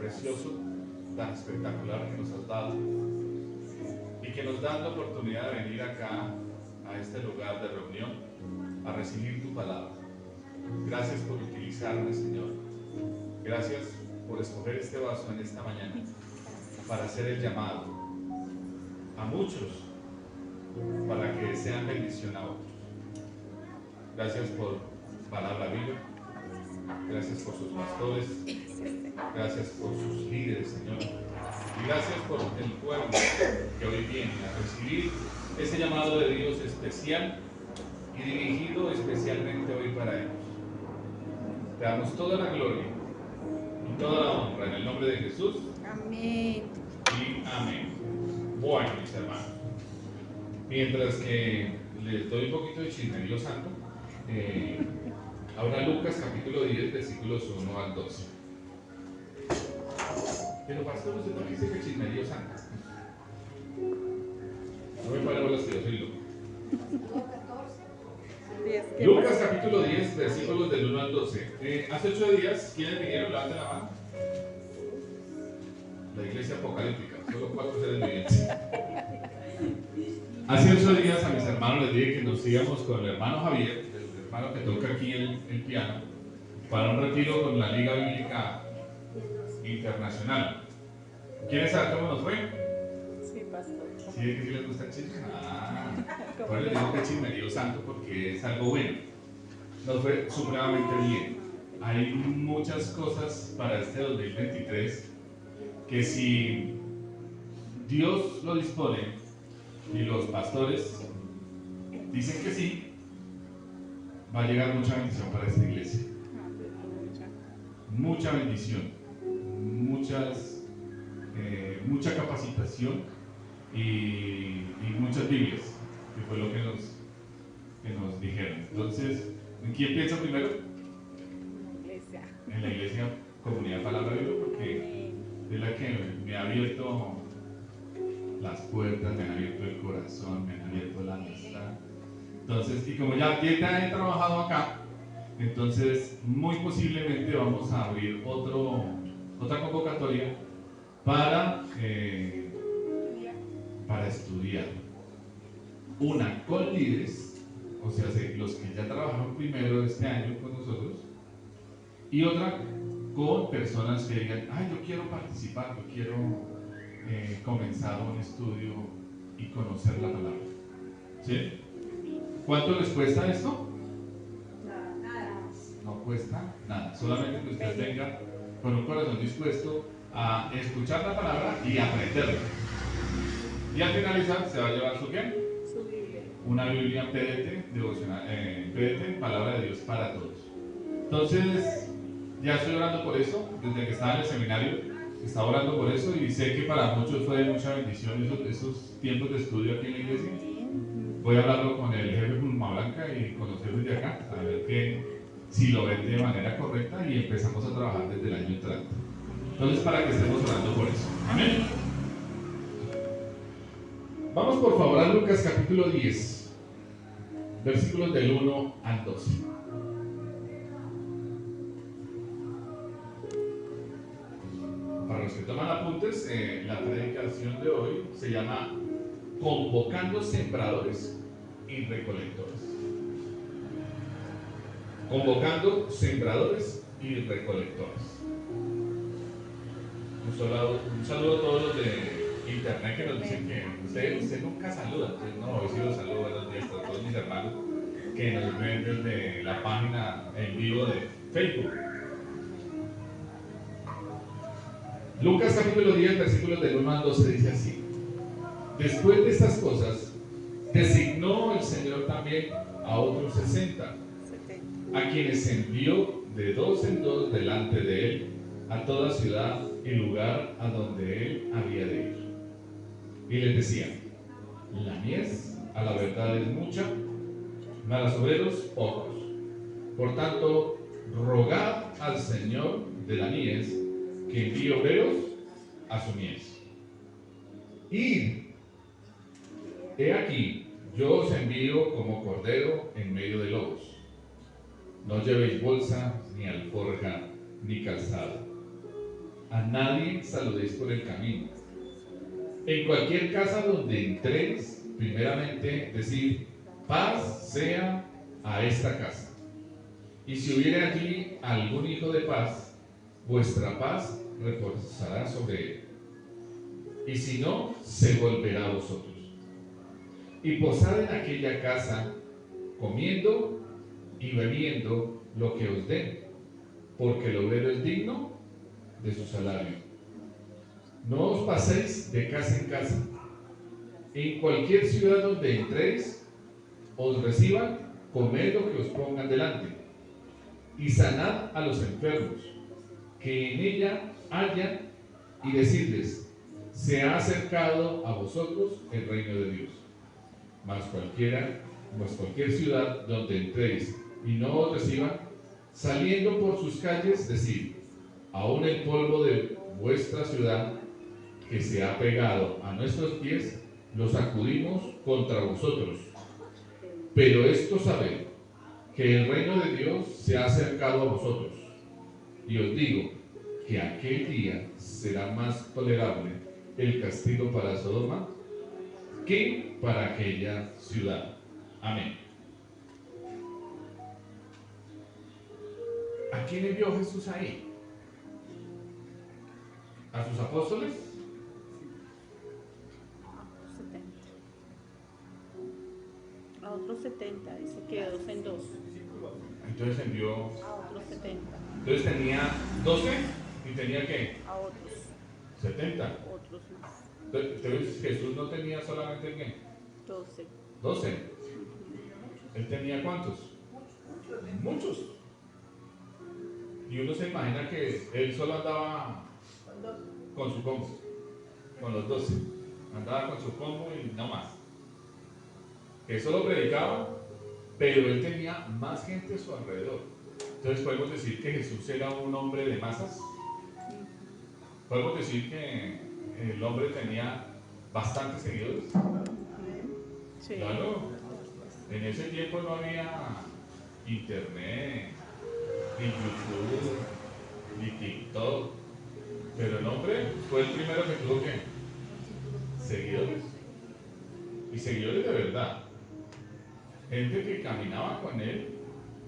precioso, tan espectacular que nos has dado y que nos da la oportunidad de venir acá a este lugar de reunión a recibir tu palabra. Gracias por utilizarme, Señor. Gracias por escoger este vaso en esta mañana para hacer el llamado a muchos para que sean bendición a otros. Gracias por palabra viva. Gracias por sus pastores. Gracias por sus líderes, Señor. Y gracias por el pueblo que hoy viene a recibir ese llamado de Dios especial y dirigido especialmente hoy para ellos. Te damos toda la gloria y toda la honra en el nombre de Jesús. Amén. Y amén. Bueno, mis hermanos, mientras que les doy un poquito de chismerío santo, ahora Lucas capítulo 10, versículos 1 al 12. Pero pastor, usted no dice que chismerío santo. No me paro las que yo soy loco. Lucas capítulo 10, versículos del 1 al 12. Hace 8 días, ¿quiénes vinieron? Levanten la mano. La iglesia apocalíptica, solo 4 seres vivientes. Hace 8 días a mis hermanos les dije que nos íbamos con el hermano Javier, el hermano que toca aquí el piano, para un retiro con la Liga Bíblica Internacional. ¿Quieren saber cómo nos fue? Sí, pastor. ¿Sí es que sí les gusta el chisme? Pues les digo que es chismerío santo porque es algo bueno. Nos fue supremamente bien. Hay muchas cosas para este 2023 que si Dios lo dispone y los pastores dicen que sí, va a llegar mucha bendición para esta iglesia. Mucha bendición, mucha capacitación y muchas Biblias, que fue lo que nos dijeron. Entonces, ¿en quién piensa primero? En la iglesia Comunidad Palabra Viva, porque es la que me ha abierto las puertas, me ha abierto el corazón, me ha abierto la amistad. Entonces, y como ya he trabajado acá, entonces muy posiblemente vamos a abrir otra convocatoria para estudiar. Una con líderes, o sea, los que ya trabajaron primero este año con nosotros, y otra con personas que digan, yo quiero participar, yo quiero comenzar un estudio y conocer la palabra. ¿Sí? ¿Cuánto les cuesta esto? Nada. No cuesta nada, solamente que usted venga con un corazón dispuesto a escuchar la palabra y aprenderla. Y al finalizar se va a llevar su ¿qué? Su Biblia. Una Biblia PDT, devocional, PDT, Palabra de Dios para todos. Entonces, ya estoy orando por eso, desde que estaba en el seminario, estaba orando por eso y sé que para muchos fue de mucha bendición esos tiempos de estudio aquí en la iglesia. Voy a hablarlo con el jefe de Pulma Blanca y con los jefes de acá, a ver si lo ven de manera correcta y empezamos a trabajar desde el año entrante. Entonces, para que estemos orando por eso. Amén. Vamos por favor a Lucas capítulo 10, versículos del 1 al 12. Para los que toman apuntes, la predicación de hoy se llama Convocando Sembradores y Recolectores. Convocando Sembradores y Recolectores. Un saludo a todos los de internet que nos dicen que usted nunca saluda. Entonces, no, hoy sí los saludo, buenos días a todos mis hermanos que nos ven desde la página en vivo de Facebook. Lucas capítulo 10, versículos del 1 al 12 dice así: después de estas cosas, designó el Señor también a otros 60, a quienes envió de 2 en 2 delante de él a toda ciudad y lugar a donde él había de ir. Y les decía: la mies a la verdad es mucha, mas los obreros pocos. Por tanto, rogad al Señor de la mies que envíe obreros a su mies. Id, he aquí, yo os envío como cordero en medio de lobos. No llevéis bolsa, ni alforja, ni calzado. a nadie saludéis por el camino. En cualquier casa donde entréis, primeramente decid, paz sea a esta casa. Y si hubiere allí algún hijo de paz, vuestra paz reposará sobre él. Y si no, se volverá a vosotros. Y posad en aquella casa, comiendo y bebiendo lo que os den, porque el obrero es digno de su salario. No os paséis de casa en casa. En cualquier ciudad donde entréis, os reciban, comed lo que os pongan delante, y sanad a los enfermos, que en ella haya, y decidles, se ha acercado a vosotros el reino de Dios. Mas cualquier ciudad donde entréis y no os reciban, saliendo por sus calles, decid, aún el polvo de vuestra ciudad que se ha pegado a nuestros pies, lo sacudimos contra vosotros. Pero esto sabed, que el reino de Dios se ha acercado a vosotros. Y os digo que aquel día será más tolerable el castigo para Sodoma que para aquella ciudad. Amén. ¿A quién envió Jesús ahí? ¿A sus apóstoles? 70. A otros 70, dice que 2 en 2. Entonces envió. A otros 70. Entonces tenía 12 y tenía ¿qué? A otros. 70. Otros más. Entonces Jesús no tenía solamente ¿qué? 12. 12. ¿Él tenía cuántos? Muchos. Y uno se imagina que él solo andaba con su combo, con los 12. Andaba con su combo y no más. Que solo predicaba, pero él tenía más gente a su alrededor. Entonces podemos decir que Jesús era un hombre de masas. Podemos decir que el hombre tenía bastantes seguidores. Sí. Claro, en ese tiempo no había internet, ni YouTube, ni TikTok, pero el hombre fue el primero que tuvo que seguidores, y seguidores de verdad, gente que caminaba con él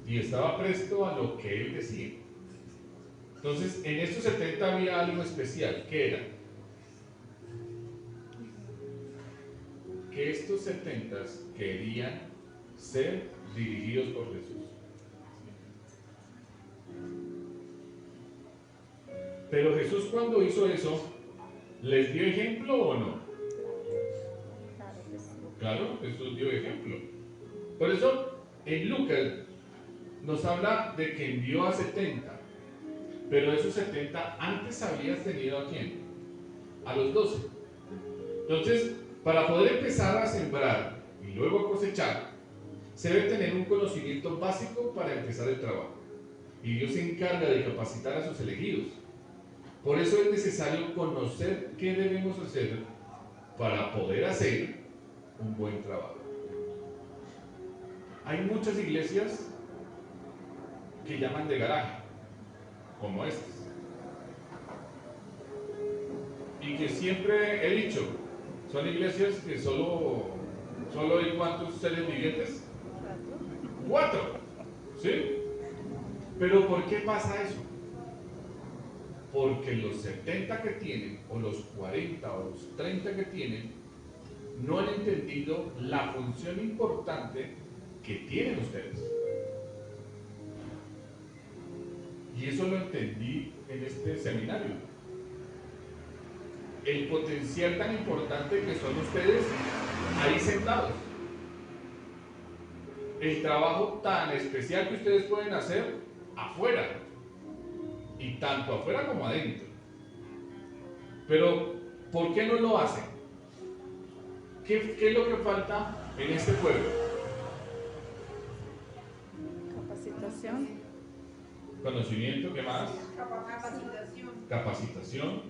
y estaba presto a lo que él decía. Entonces, en estos 70 había algo especial, ¿qué era? Que estos 70 querían ser dirigidos por Jesús. Pero Jesús, cuando hizo eso, ¿les dio ejemplo o no? Claro que sí. Claro, Jesús dio ejemplo. Por eso, en Lucas nos habla de que envió a 70, pero de esos 70 antes había tenido ¿a quién? A los 12. Entonces, para poder empezar a sembrar y luego a cosechar, se debe tener un conocimiento básico para empezar el trabajo. Y Dios se encarga de capacitar a sus elegidos. Por eso es necesario conocer qué debemos hacer para poder hacer un buen trabajo. Hay muchas iglesias que llaman de garaje, como estas. Y que siempre he dicho, son iglesias que solo hay ¿cuántos seres vivientes? 4. ¿Sí? Pero ¿por qué pasa eso? Porque los 70 que tienen, o los 40 o los 30 que tienen, no han entendido la función importante que tienen ustedes. Y eso lo entendí en este seminario. El potencial tan importante que son ustedes ahí sentados. El trabajo tan especial que ustedes pueden hacer afuera. Y tanto afuera como adentro. Pero, ¿por qué no lo hacen? ¿Qué es lo que falta en este pueblo? Capacitación. Conocimiento, ¿qué más? Capacitación.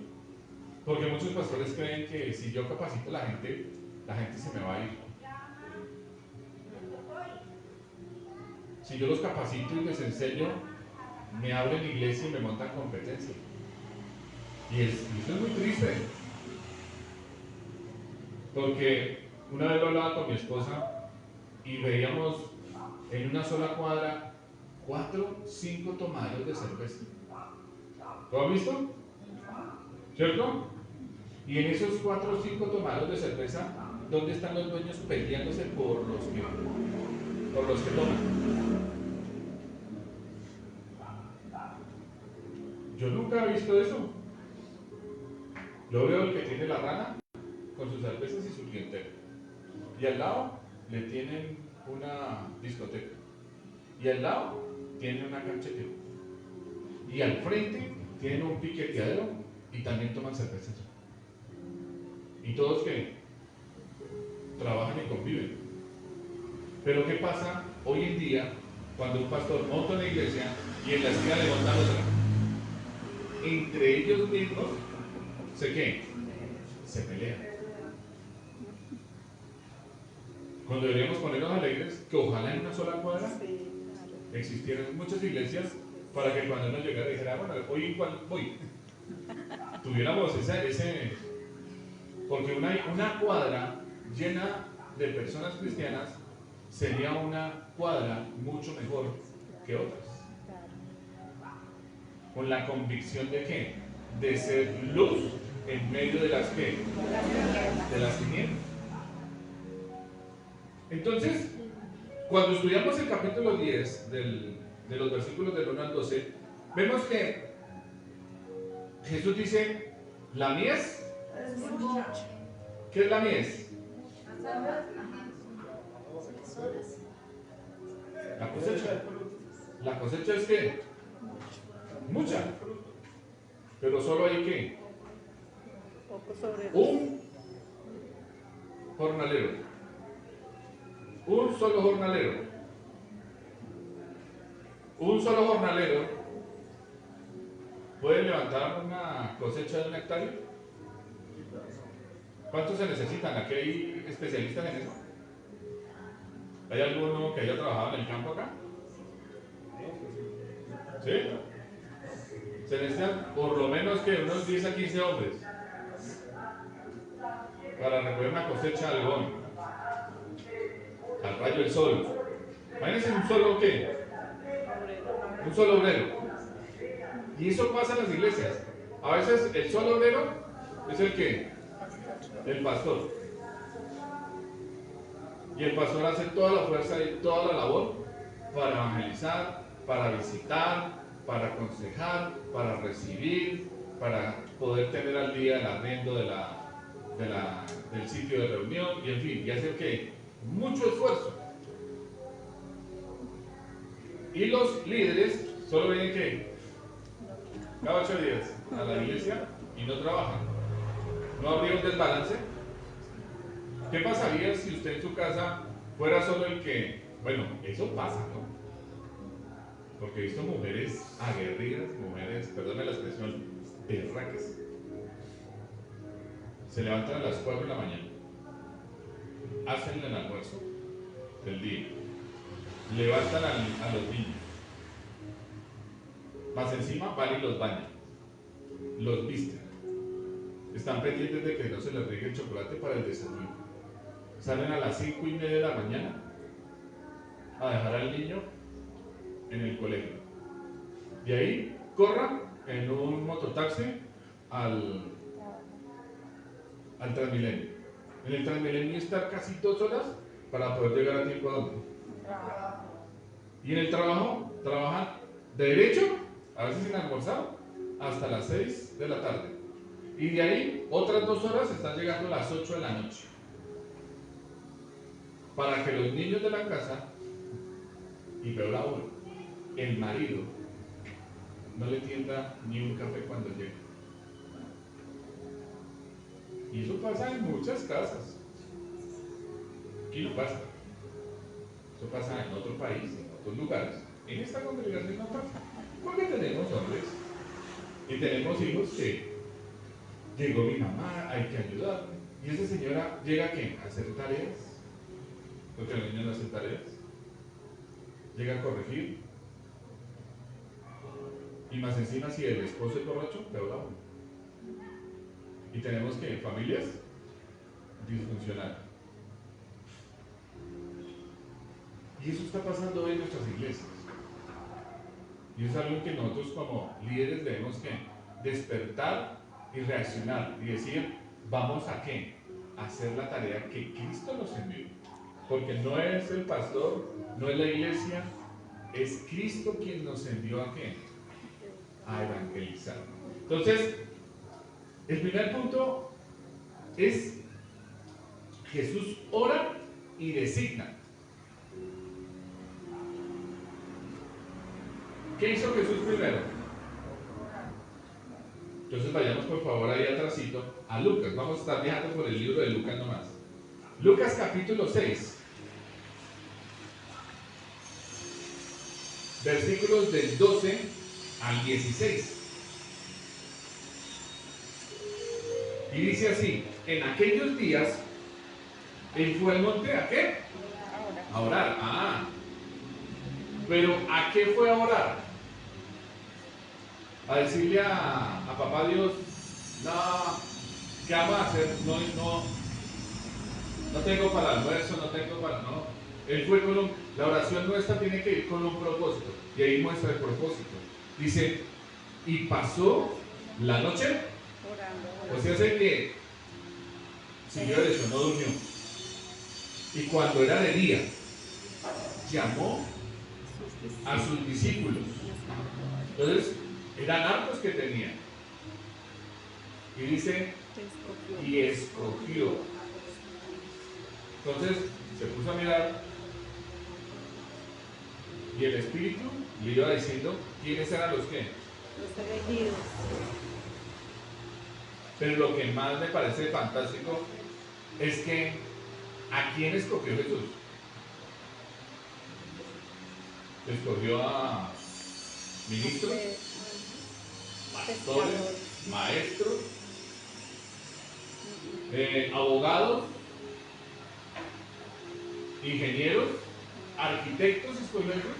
Porque muchos pastores creen que si yo capacito a la gente se me va a ir. Si yo los capacito y les enseño, me abren iglesia y me montan competencia. Y eso es muy triste. Porque una vez lo hablaba con mi esposa y veíamos en una sola cuadra 4, 5 tomaderos de cerveza. ¿Lo has visto? ¿Cierto? Y en esos 4 o 5 tomaderos de cerveza, ¿dónde están los dueños peleándose por los que toman? Yo nunca he visto eso. Yo veo el que tiene la rana con sus cervezas y su clientela. Y al lado le tienen una discoteca. Y al lado tienen una cancha de tiro. Y al frente tienen un piqueteadero y también toman cervezas. Y todos que trabajan y conviven. Pero ¿qué pasa hoy en día cuando un pastor monta una iglesia y en la esquina le montan otra? Entre ellos mismos se pelean. Cuando deberíamos ponernos alegres que ojalá en una sola cuadra existieran muchas iglesias para que cuando uno llegara dijera, bueno, hoy en cuál voy. Tuviéramos ese porque una cuadra llena de personas cristianas sería una cuadra mucho mejor que otras. Con la convicción de ¿qué? De ser luz en medio de las ¿qué? De las tinieblas. Entonces, cuando estudiamos el capítulo 10 de los versículos del 1 al 12, vemos que Jesús dice, la mies, ¿qué es la mies? La cosecha. La cosecha es ¿qué? Mucha. Pero solo hay ¿qué? Un jornalero. Un solo jornalero. Un solo jornalero puede levantar una cosecha de 1 hectárea. ¿Cuántos se necesitan? ¿Aquí hay especialistas en eso? ¿Hay alguno que haya trabajado en el campo acá? ¿Sí? Se necesitan por lo menos que unos 10 a 15 hombres para recoger una cosecha de algodón al rayo del sol. Imagínense un solo ¿qué? Un solo obrero. Y eso pasa en las iglesias. A veces el solo obrero es el ¿qué? El pastor. Y el pastor hace toda la fuerza y toda la labor para evangelizar, para visitar, para aconsejar, para recibir, para poder tener al día el arriendo del sitio de reunión y en fin, y hacer que mucho esfuerzo. Y los líderes solo vienen que cada 8 días a la iglesia y no trabajan. ¿No habría un desbalance? ¿Qué pasaría si usted en su casa fuera solo el que, bueno, eso pasa, ¿no? Porque he visto mujeres aguerridas, mujeres, perdone la expresión, berracas. Se levantan a las 4 de la mañana, hacen el almuerzo del día, levantan a los niños, más encima van y los bañan, los visten, están pendientes de que no se les riegue el chocolate para el desayuno, salen a las 5:30 de la mañana a dejar al niño en el colegio. De ahí corran en un mototaxi al Transmilenio. En el Transmilenio estar casi 2 horas para poder llegar a tiempo a donde. Y en el trabajo trabajan de derecho, a veces sin almorzar, hasta las 6 de la tarde. Y de ahí otras 2 horas están llegando a las 8 de la noche. Para que los niños de la casa, y peor aún, el marido, no le tienda ni un café cuando llegue. Y eso pasa en muchas casas. Aquí no pasa. Eso pasa en otro país, en otros lugares. En esta congregación no pasa. Porque tenemos hombres y tenemos hijos que llegó mi mamá, hay que ayudarme. Y esa señora llega ¿qué? A hacer tareas. Porque los niños no hacen tareas. Llega a corregir. Y más encima si el esposo es borracho, peor aún. Y tenemos que familias disfuncionales. Y eso está pasando hoy en nuestras iglesias. Y es algo que nosotros como líderes debemos que despertar y reaccionar y decir, ¿vamos a qué? A hacer la tarea que Cristo nos envió. Porque no es el pastor, no es la iglesia, es Cristo quien nos envió a qué? A evangelizar. Entonces, el primer punto es Jesús ora y designa. ¿Qué hizo Jesús primero? Entonces vayamos por favor ahí atrásito a Lucas. Vamos a estar viajando por el libro de Lucas nomás. Lucas capítulo 6. Versículos del 12 al 16. Y dice así, en aquellos días, él fue al monte, ¿a qué? A orar. Ah, pero ¿a qué fue a orar? A decirle a papá Dios, no, ¿qué vamos a hacer? No tengo para almuerzo, no tengo para... No. Él fue con la oración nuestra tiene que ir con un propósito. Y ahí muestra el propósito. Dice, y pasó la noche. O sea, sé que siguió eso, no durmió. Y cuando era de día, llamó a sus discípulos. Entonces, eran hartos que tenía. Y dice, y escogió. Entonces, se puso a mirar. Y el Espíritu le iba diciendo quiénes eran los que. Los elegidos. Pero lo que más me parece fantástico es que ¿a quién escogió Jesús? Escogió a ministros, pastores, maestros, abogados, ingenieros, arquitectos, escogió Jesús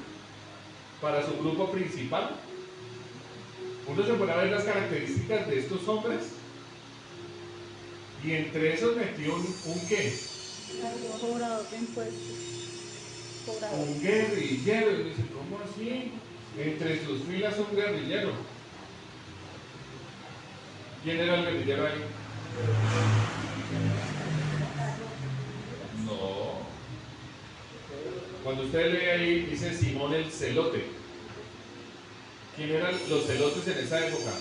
para su grupo principal. Uno se pone a ver las características de estos hombres y entre esos metió un ¿qué? Cobrador de impuestos. Cobrador. Un guerrillero. Y dice, ¿cómo así? Entre sus filas un guerrillero. ¿Quién era el guerrillero ahí? No. Cuando usted lee ahí, dice Simón el celote. ¿Quién eran los celotes en esa época?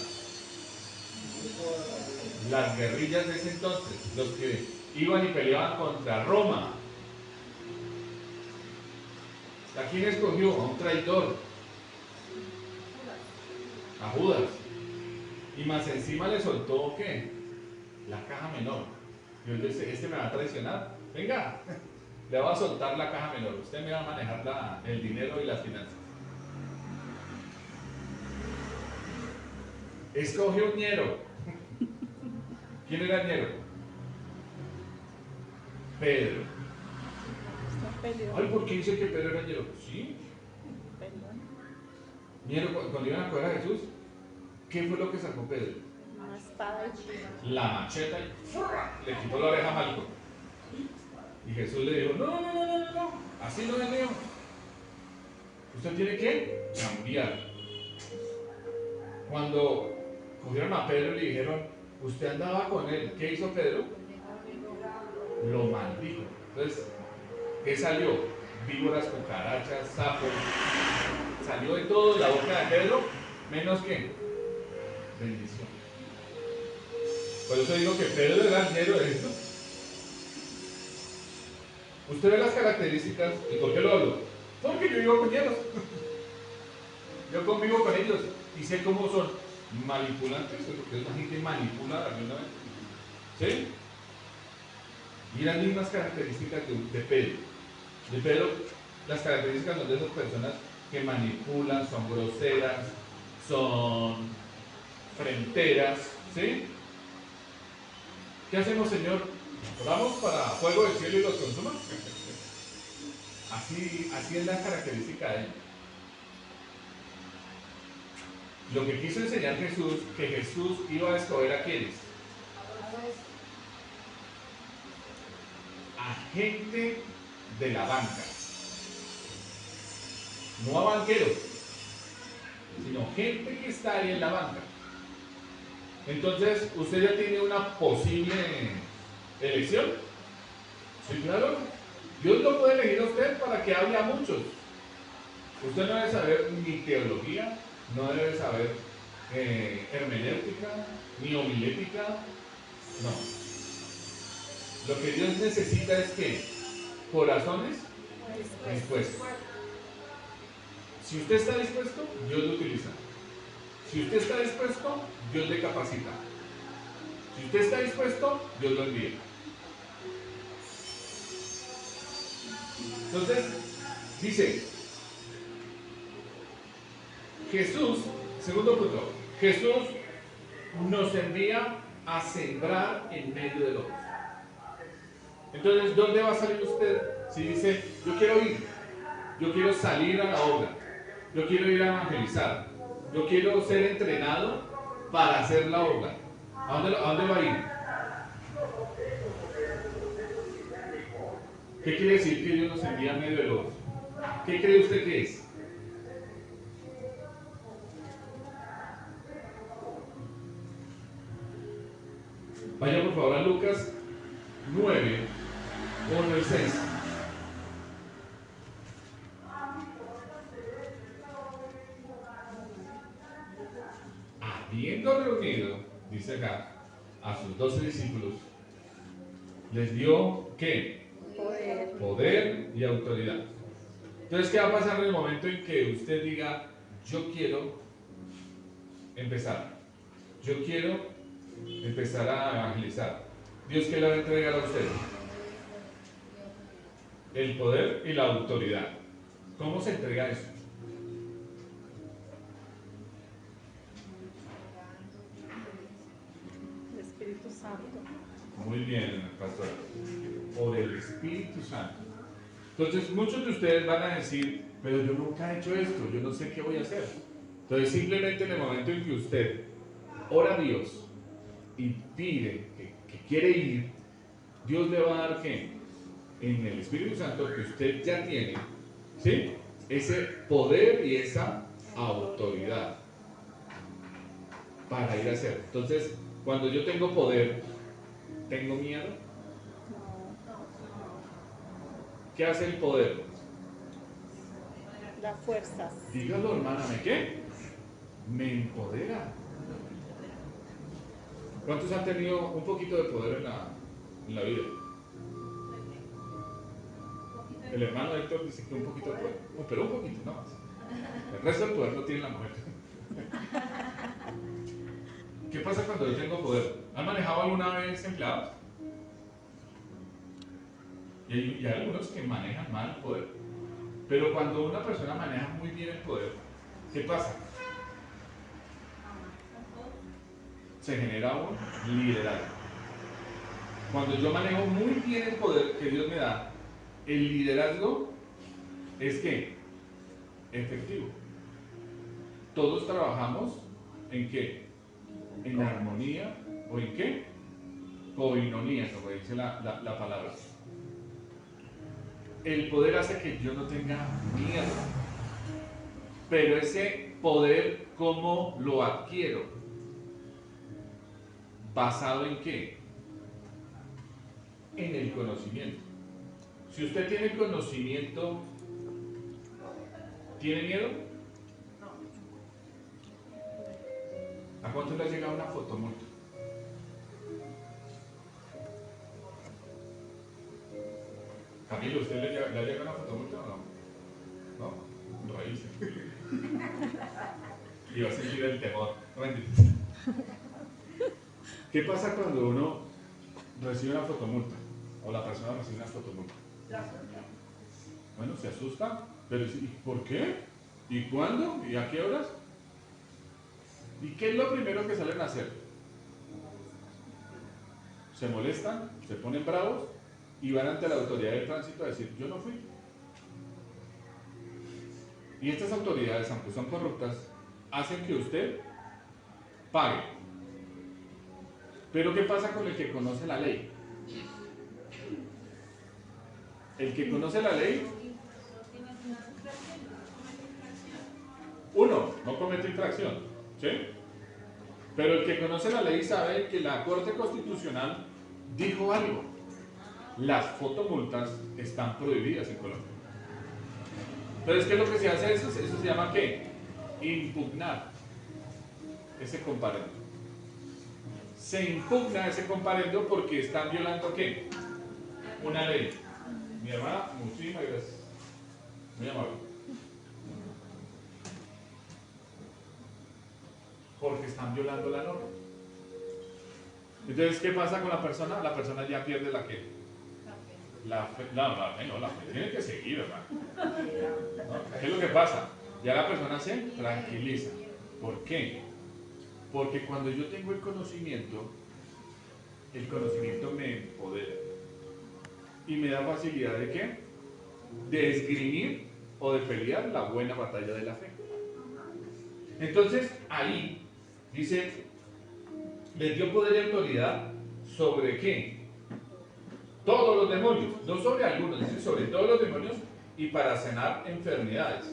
Las guerrillas de ese entonces, los que iban y peleaban contra Roma. ¿A quién escogió? A un traidor, a Judas. Y más encima le soltó ¿qué? La caja menor. Dios dice, este me va a traicionar. Venga, le va a soltar la caja menor. Usted me va a manejar el dinero y las finanzas. Escogió un ñero. ¿Quién era el ñero? Pedro. Ay, ¿por qué dice que Pedro era ñero? Sí. Ñero, cuando iban a coger a Jesús, ¿qué fue lo que sacó Pedro? Una espada y la macheta y le quitó la oreja a Malco. Y Jesús le dijo, no, así no es Leo. Usted tiene que cambiar. Cuando cogieron a Pedro y le dijeron, usted andaba con él, ¿qué hizo Pedro? Lo maldijo. Entonces, ¿qué salió? Víboras, cucarachas, sapos. Salió de todo de la boca de Pedro, menos que bendición. Por eso digo que Pedro era el ñero de esto. Usted ve las características, ¿y por qué lo hablo? Porque yo vivo con ñeros. Yo convivo con ellos y sé cómo son manipulantes, porque es la gente manipula alguna vez. ¿Sí? Y las mismas características de Pedro. De Pedro, las características son de esas personas que manipulan, son groseras, son fronteras, ¿sí? ¿Qué hacemos, Señor? ¿Oramos para fuego del cielo y los consuma? Así es la característica de él. Lo que quiso enseñar Jesús, que Jesús iba a escoger a quienes. A gente de la banca. No a banqueros, sino gente que está ahí en la banca. Entonces, ¿usted ya tiene una posible elección? Sí, claro. Dios lo puede elegir a usted para que hable a muchos. Usted no debe saber ni teología, no debe saber hermenéutica, ni homilética. No. Lo que Dios necesita es que corazones dispuestos. Si usted está dispuesto, Dios lo utiliza. Si usted está dispuesto, Dios le capacita. Si usted está dispuesto, Dios lo envía. Entonces, dice Jesús, segundo punto, Jesús nos envía a sembrar en medio de los. Entonces, ¿dónde va a salir usted? Si dice, yo quiero ir, yo quiero salir a la obra, yo quiero ir a evangelizar, yo quiero ser entrenado para hacer la obra. ¿A dónde va a ir? ¿Qué quiere decir que Dios nos envía en medio de los? ¿Qué cree usted que es? Vaya por favor a Lucas 9, 1 y 6. Habiendo reunido, dice acá, a sus 12 discípulos, les dio, ¿qué? Poder y autoridad. Entonces, ¿qué va a pasar en el momento en que usted diga, yo quiero empezar? Yo quiero empezar a evangelizar. ¿Dios qué le va a entregar a usted? El poder y la autoridad. ¿Cómo se entrega eso? El Espíritu Santo. Muy bien, pastor. Por el Espíritu Santo. Entonces, muchos de ustedes van a decir, pero yo nunca he hecho esto, yo no sé qué voy a hacer. Entonces, simplemente en el momento en que usted ora a Dios y pide que quiere ir, Dios le va a dar ¿qué? En el Espíritu Santo que usted ya tiene, ¿sí? Ese poder y esa autoridad para ir a hacer. Entonces, cuando yo tengo poder, ¿tengo miedo? ¿Qué hace el poder? Da fuerzas. Dígalo, hermana, ¿me qué? Me empodera. ¿Cuántos han tenido un poquito de poder en la vida? El hermano Héctor dice que un poquito de poder, pero un poquito, no más. El resto del poder lo tiene la mujer. ¿Qué pasa cuando yo tengo poder? ¿Han manejado alguna vez empleados? Y hay algunos que manejan mal el poder. Pero cuando una persona maneja muy bien el poder, ¿qué pasa? Se genera un liderazgo. Cuando yo manejo muy bien el poder que Dios me da, el liderazgo es ¿qué? Efectivo. Todos trabajamos ¿en qué? En armonía o en qué? Coinonía, como dice la palabra. El poder hace que yo no tenga miedo. Pero ese poder, ¿cómo lo adquiero? ¿Basado en qué? En el conocimiento. Si usted tiene conocimiento, ¿tiene miedo? ¿A cuánto le ha llegado una fotomulta? Camilo, ¿usted le ha llegado una fotomulta o no? No, raíz. Y va a sentir el temor. No mentira. ¿Qué pasa cuando uno recibe una fotomulta? O la persona recibe una fotomulta. Bueno, se asusta, pero ¿y por qué? ¿Y cuándo? ¿Y a qué horas? ¿Y qué es lo primero que salen a hacer? Se molestan, se ponen bravos y van ante la autoridad de tránsito a decir, yo no fui. Y estas autoridades, aunque son corruptas, hacen que usted pague. Pero ¿qué pasa con el que conoce la ley? El que conoce la ley, uno, no comete infracción, ¿sí? Pero el que conoce la ley sabe que la Corte Constitucional dijo algo. Las fotomultas están prohibidas en Colombia. Entonces, ¿qué es lo que se hace eso? Eso se llama ¿qué? Impugnar ese comparendo. Se impugna ese comparendo porque están violando ¿qué? Una ley. Mi hermana, muchísimas gracias. Muy amable. Porque están violando la norma. Entonces, ¿qué pasa con la persona? La persona ya pierde la ¿qué? La fe. No, la fe tiene que seguir, hermano. ¿No? ¿Qué es lo que pasa? Ya la persona se tranquiliza. ¿Por qué? Porque cuando yo tengo el conocimiento me empodera. Y me da facilidad de ¿qué? De esgrimir o de pelear la buena batalla de la fe. Entonces, ahí dice, les dio poder y autoridad sobre ¿qué? Todos los demonios, no sobre algunos, dice sobre todos los demonios y para sanar enfermedades.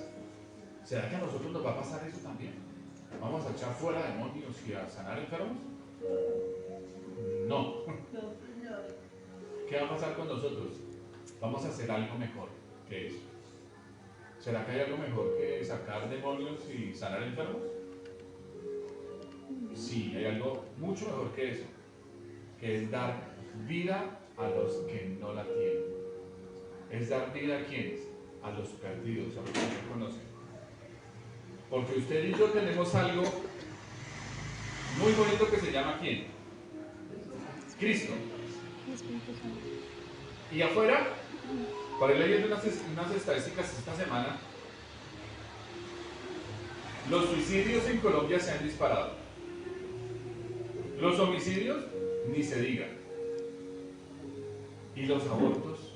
¿Será que a nosotros nos va a pasar eso también? ¿Vamos a echar fuera demonios y a sanar enfermos? No. ¿Qué va a pasar con nosotros? Vamos a hacer algo mejor que eso. ¿Será que hay algo mejor que sacar demonios y sanar enfermos? Sí, hay algo mucho mejor que eso, que es dar vida a los que no la tienen. Es dar vida a quienes, a los perdidos, a los que no conocen. Porque usted y yo tenemos algo muy bonito que se llama ¿quién? Cristo. Y afuera, para ir leyendo unas estadísticas esta semana, los suicidios en Colombia se han disparado. Los homicidios, ni se diga. Y los abortos,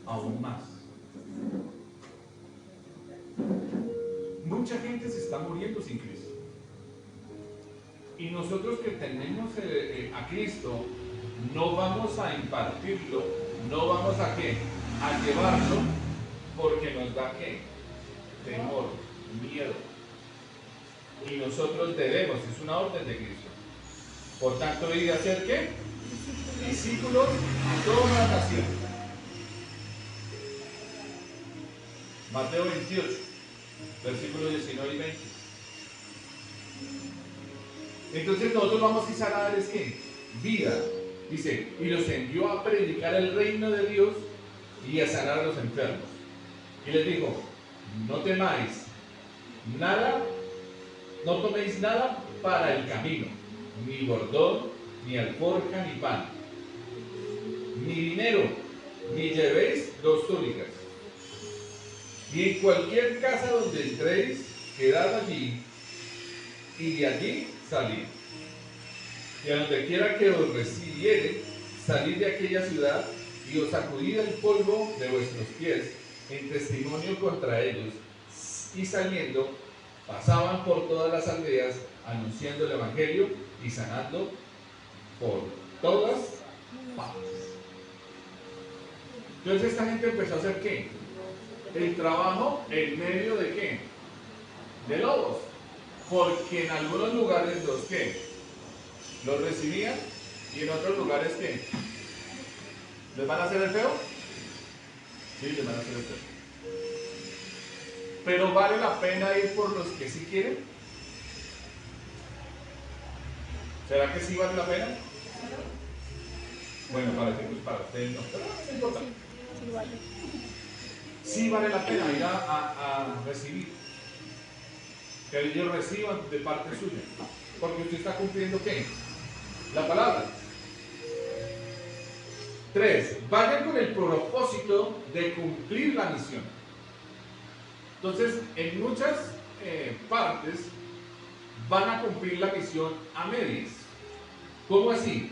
aún más. Mucha gente se está muriendo sin Cristo. Y nosotros que tenemos a Cristo, no vamos a impartirlo, no vamos a ¿qué? A llevarlo, porque nos da ¿qué? Temor, miedo. Y nosotros debemos, es una orden de Cristo. Por tanto, ir a hacer ¿qué? Discípulos a todas las naciones. Mateo 28, versículos 19 y 20. Entonces nosotros vamos a dar es ¿qué? Vida. Dice, y los envió a predicar el reino de Dios y a sanar a los enfermos. Y les dijo, no temáis nada, no toméis nada para el camino, ni bordón, ni alforja, ni pan, ni dinero, ni llevéis dos túnicas. Y en cualquier casa donde entréis, quedad allí, y de allí salid. Y a donde quiera que os recibiere, salid de aquella ciudad y os sacudid el polvo de vuestros pies en testimonio contra ellos. Y saliendo, pasaban por todas las aldeas, anunciando el evangelio y sanando por todas partes. Entonces esta gente empezó a hacer ¿qué? El trabajo en medio de ¿qué? De lobos. Porque en algunos lugares los ¿qué? Los recibían y en otros lugares ¿qué? ¿Les van a hacer el feo? Sí, les van a hacer el feo. Pero ¿vale la pena ir por los que sí quieren? ¿Será que sí vale la pena? Bueno, para ustedes no, pero no importa. Sí, vale. Sí vale la pena ir a recibir. Que ellos reciban de parte suya. Porque usted está cumpliendo ¿qué? La palabra. 3. Vayan con el propósito de cumplir la misión. Entonces, en muchas partes van a cumplir la misión a medias. ¿Cómo así?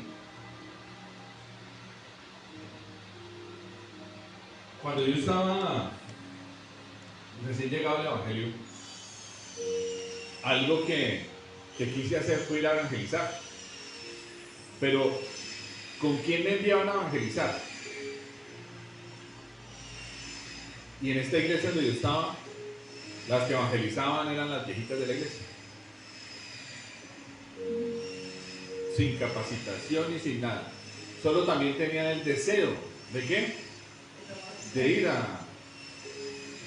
Cuando yo estaba recién llegado al Evangelio, algo que quise hacer fue ir a evangelizar. Pero, ¿con quién me enviaban a evangelizar? Y en esta iglesia donde yo estaba, las que evangelizaban eran las viejitas de la iglesia. Sin capacitación y sin nada. Solo también tenían el deseo, ¿de qué? De ir a...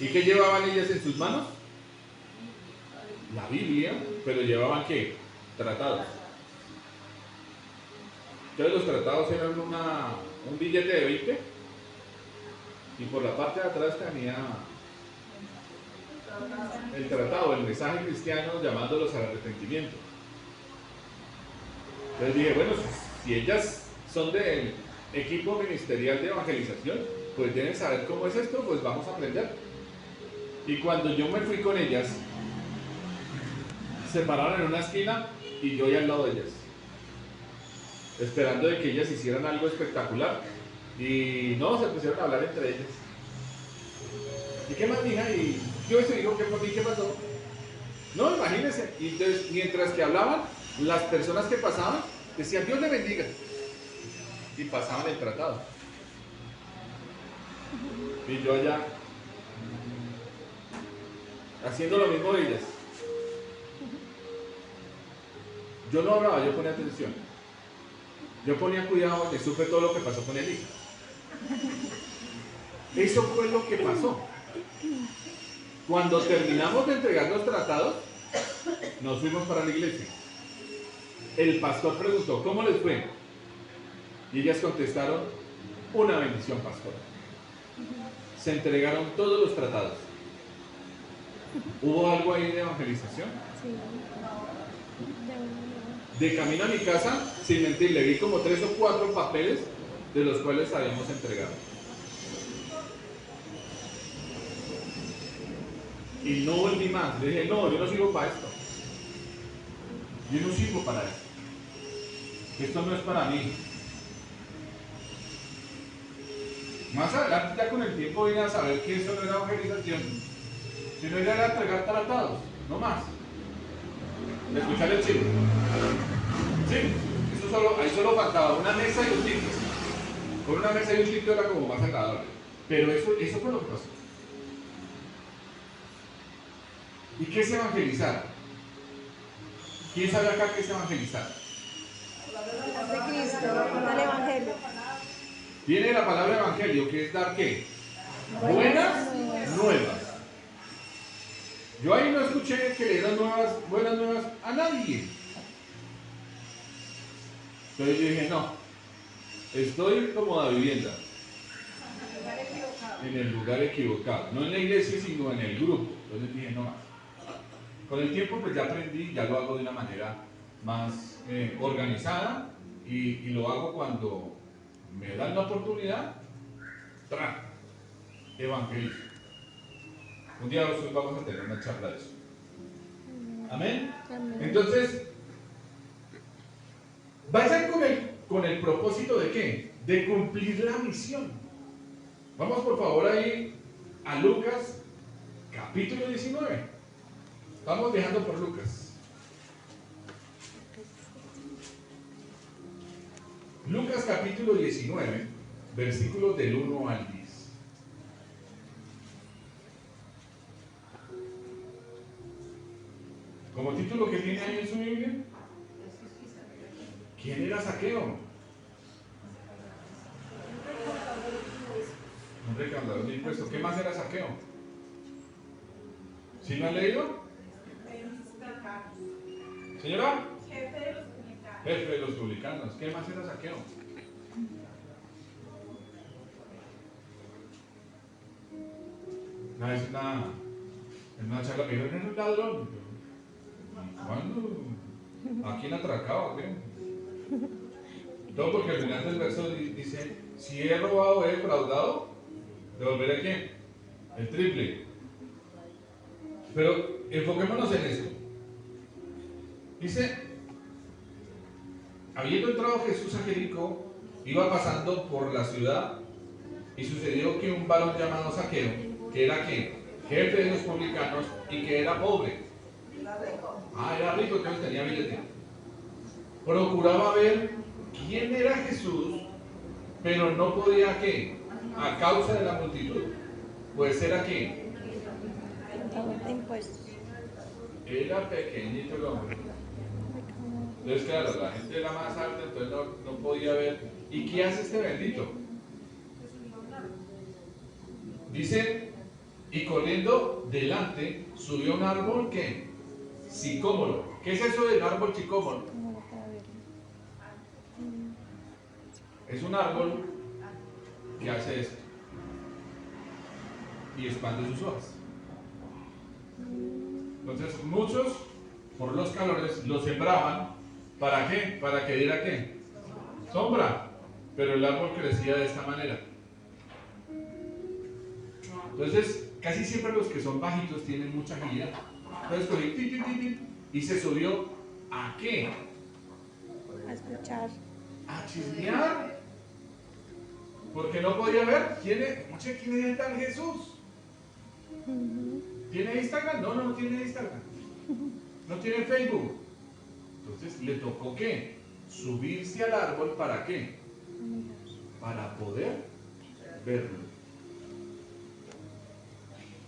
¿Y qué llevaban ellas en sus manos? La Biblia, pero llevaban ¿qué? Tratados. Entonces los tratados eran un billete de 20 y por la parte de atrás tenía el tratado, el mensaje cristiano llamándolos al arrepentimiento. Entonces dije, bueno, si ellas son del equipo ministerial de evangelización, pues deben saber cómo es esto, pues vamos a aprender. Y cuando yo me fui con ellas, se pararon en una esquina y yo ya al lado de ellas, esperando de que ellas hicieran algo espectacular. Y no, se pusieron a hablar entre ellas. ¿Y qué más, mija? Y yo eso digo, ¿qué pasó? No, imagínense. Y entonces, mientras que hablaban, las personas que pasaban decían, Dios le bendiga. Y pasaban el tratado. Y yo allá, haciendo lo mismo de ellas. Yo no hablaba, yo ponía atención. Yo ponía cuidado y supe todo lo que pasó con Elisa. Eso fue lo que pasó. Cuando terminamos de entregar los tratados, nos fuimos para la iglesia. El pastor preguntó, ¿cómo les fue? Y ellas contestaron, una bendición, pastor. Se entregaron todos los tratados. ¿Hubo algo ahí de evangelización? Sí. De camino a mi casa, sin mentir, le vi como 3 o 4 papeles de los cuales habíamos entregado. Y no volví más. Le dije, no, yo no sirvo para esto. Yo no sirvo para esto. Esto no es para mí. Más adelante, ya con el tiempo, vine a saber que eso no era evangelización, sino era entregar tratados, no más. Escuchar el chico. Sí, ahí solo faltaba una mesa y un sitio. Con una mesa y un sitio era como más agradable. Pero eso fue lo que pasó. ¿Y qué es evangelizar? ¿Quién sabe acá qué es evangelizar? De Cristo, el Evangelio. Viene la palabra evangelio, que es dar ¿qué? Buenas nuevas. Yo ahí no escuché que le dieran buenas nuevas a nadie. Entonces yo dije, no, estoy como la vivienda. En el lugar equivocado. No en la iglesia, sino en el grupo. Entonces dije, no más. Con el tiempo pues ya aprendí, ya lo hago de una manera más organizada y lo hago cuando me dan la oportunidad, evangelizo. Un día vamos a tener una charla de eso. ¿Amén? Amén. Entonces, vayan con el propósito de ¿qué? De cumplir la misión. Vamos por favor ahí a Lucas, capítulo 19. Vamos viajando por Lucas. Lucas capítulo 19, versículos del 1 al 10. Como título que tiene ahí en su Biblia, ¿quién era Zaqueo? Un recaudador de impuestos. ¿Qué más era Zaqueo? ¿Sí lo han leído? Señora, jefe de los publicanos. ¿Qué más era Zaqueo? No, es una charla que era un ladrón. ¿Cuándo? ¿A quién atracaba? ¿Qué? Todo porque al final del verso dice, si he robado o he defraudado, ¿devolveré qué? El triple. Pero enfoquémonos en esto. Dice, habiendo entrado Jesús a Jericó, iba pasando por la ciudad y sucedió que un varón llamado Zaqueo, que era ¿qué? Jefe de los publicanos y que era pobre, Ah, era rico, entonces tenía billete. Procuraba ver quién era Jesús, pero no podía, ¿qué? A causa de la multitud. Pues era, ¿qué? Contador de impuestos. Era pequeñito el hombre. Entonces, claro, la gente era más alta, entonces no podía ver. ¿Y qué hace este bendito? Dice, y corriendo delante, subió a un árbol que sicómoro. ¿Qué es eso del árbol sicómoro? Es un árbol que hace esto y expande sus hojas. Entonces, muchos, por los calores, lo sembraban. ¿Para qué? Para que diera ¿qué? Sombra. Pero el árbol crecía de esta manera. Entonces, casi siempre los que son bajitos tienen mucha agilidad. Entonces cogí y se subió ¿a qué? A escuchar. A chismear. Porque no podía ver quién es el tal Jesús. ¿Tiene Instagram? No tiene Instagram. No tiene Facebook. Entonces le tocó ¿qué? Subirse al árbol ¿para qué? Para poder verlo.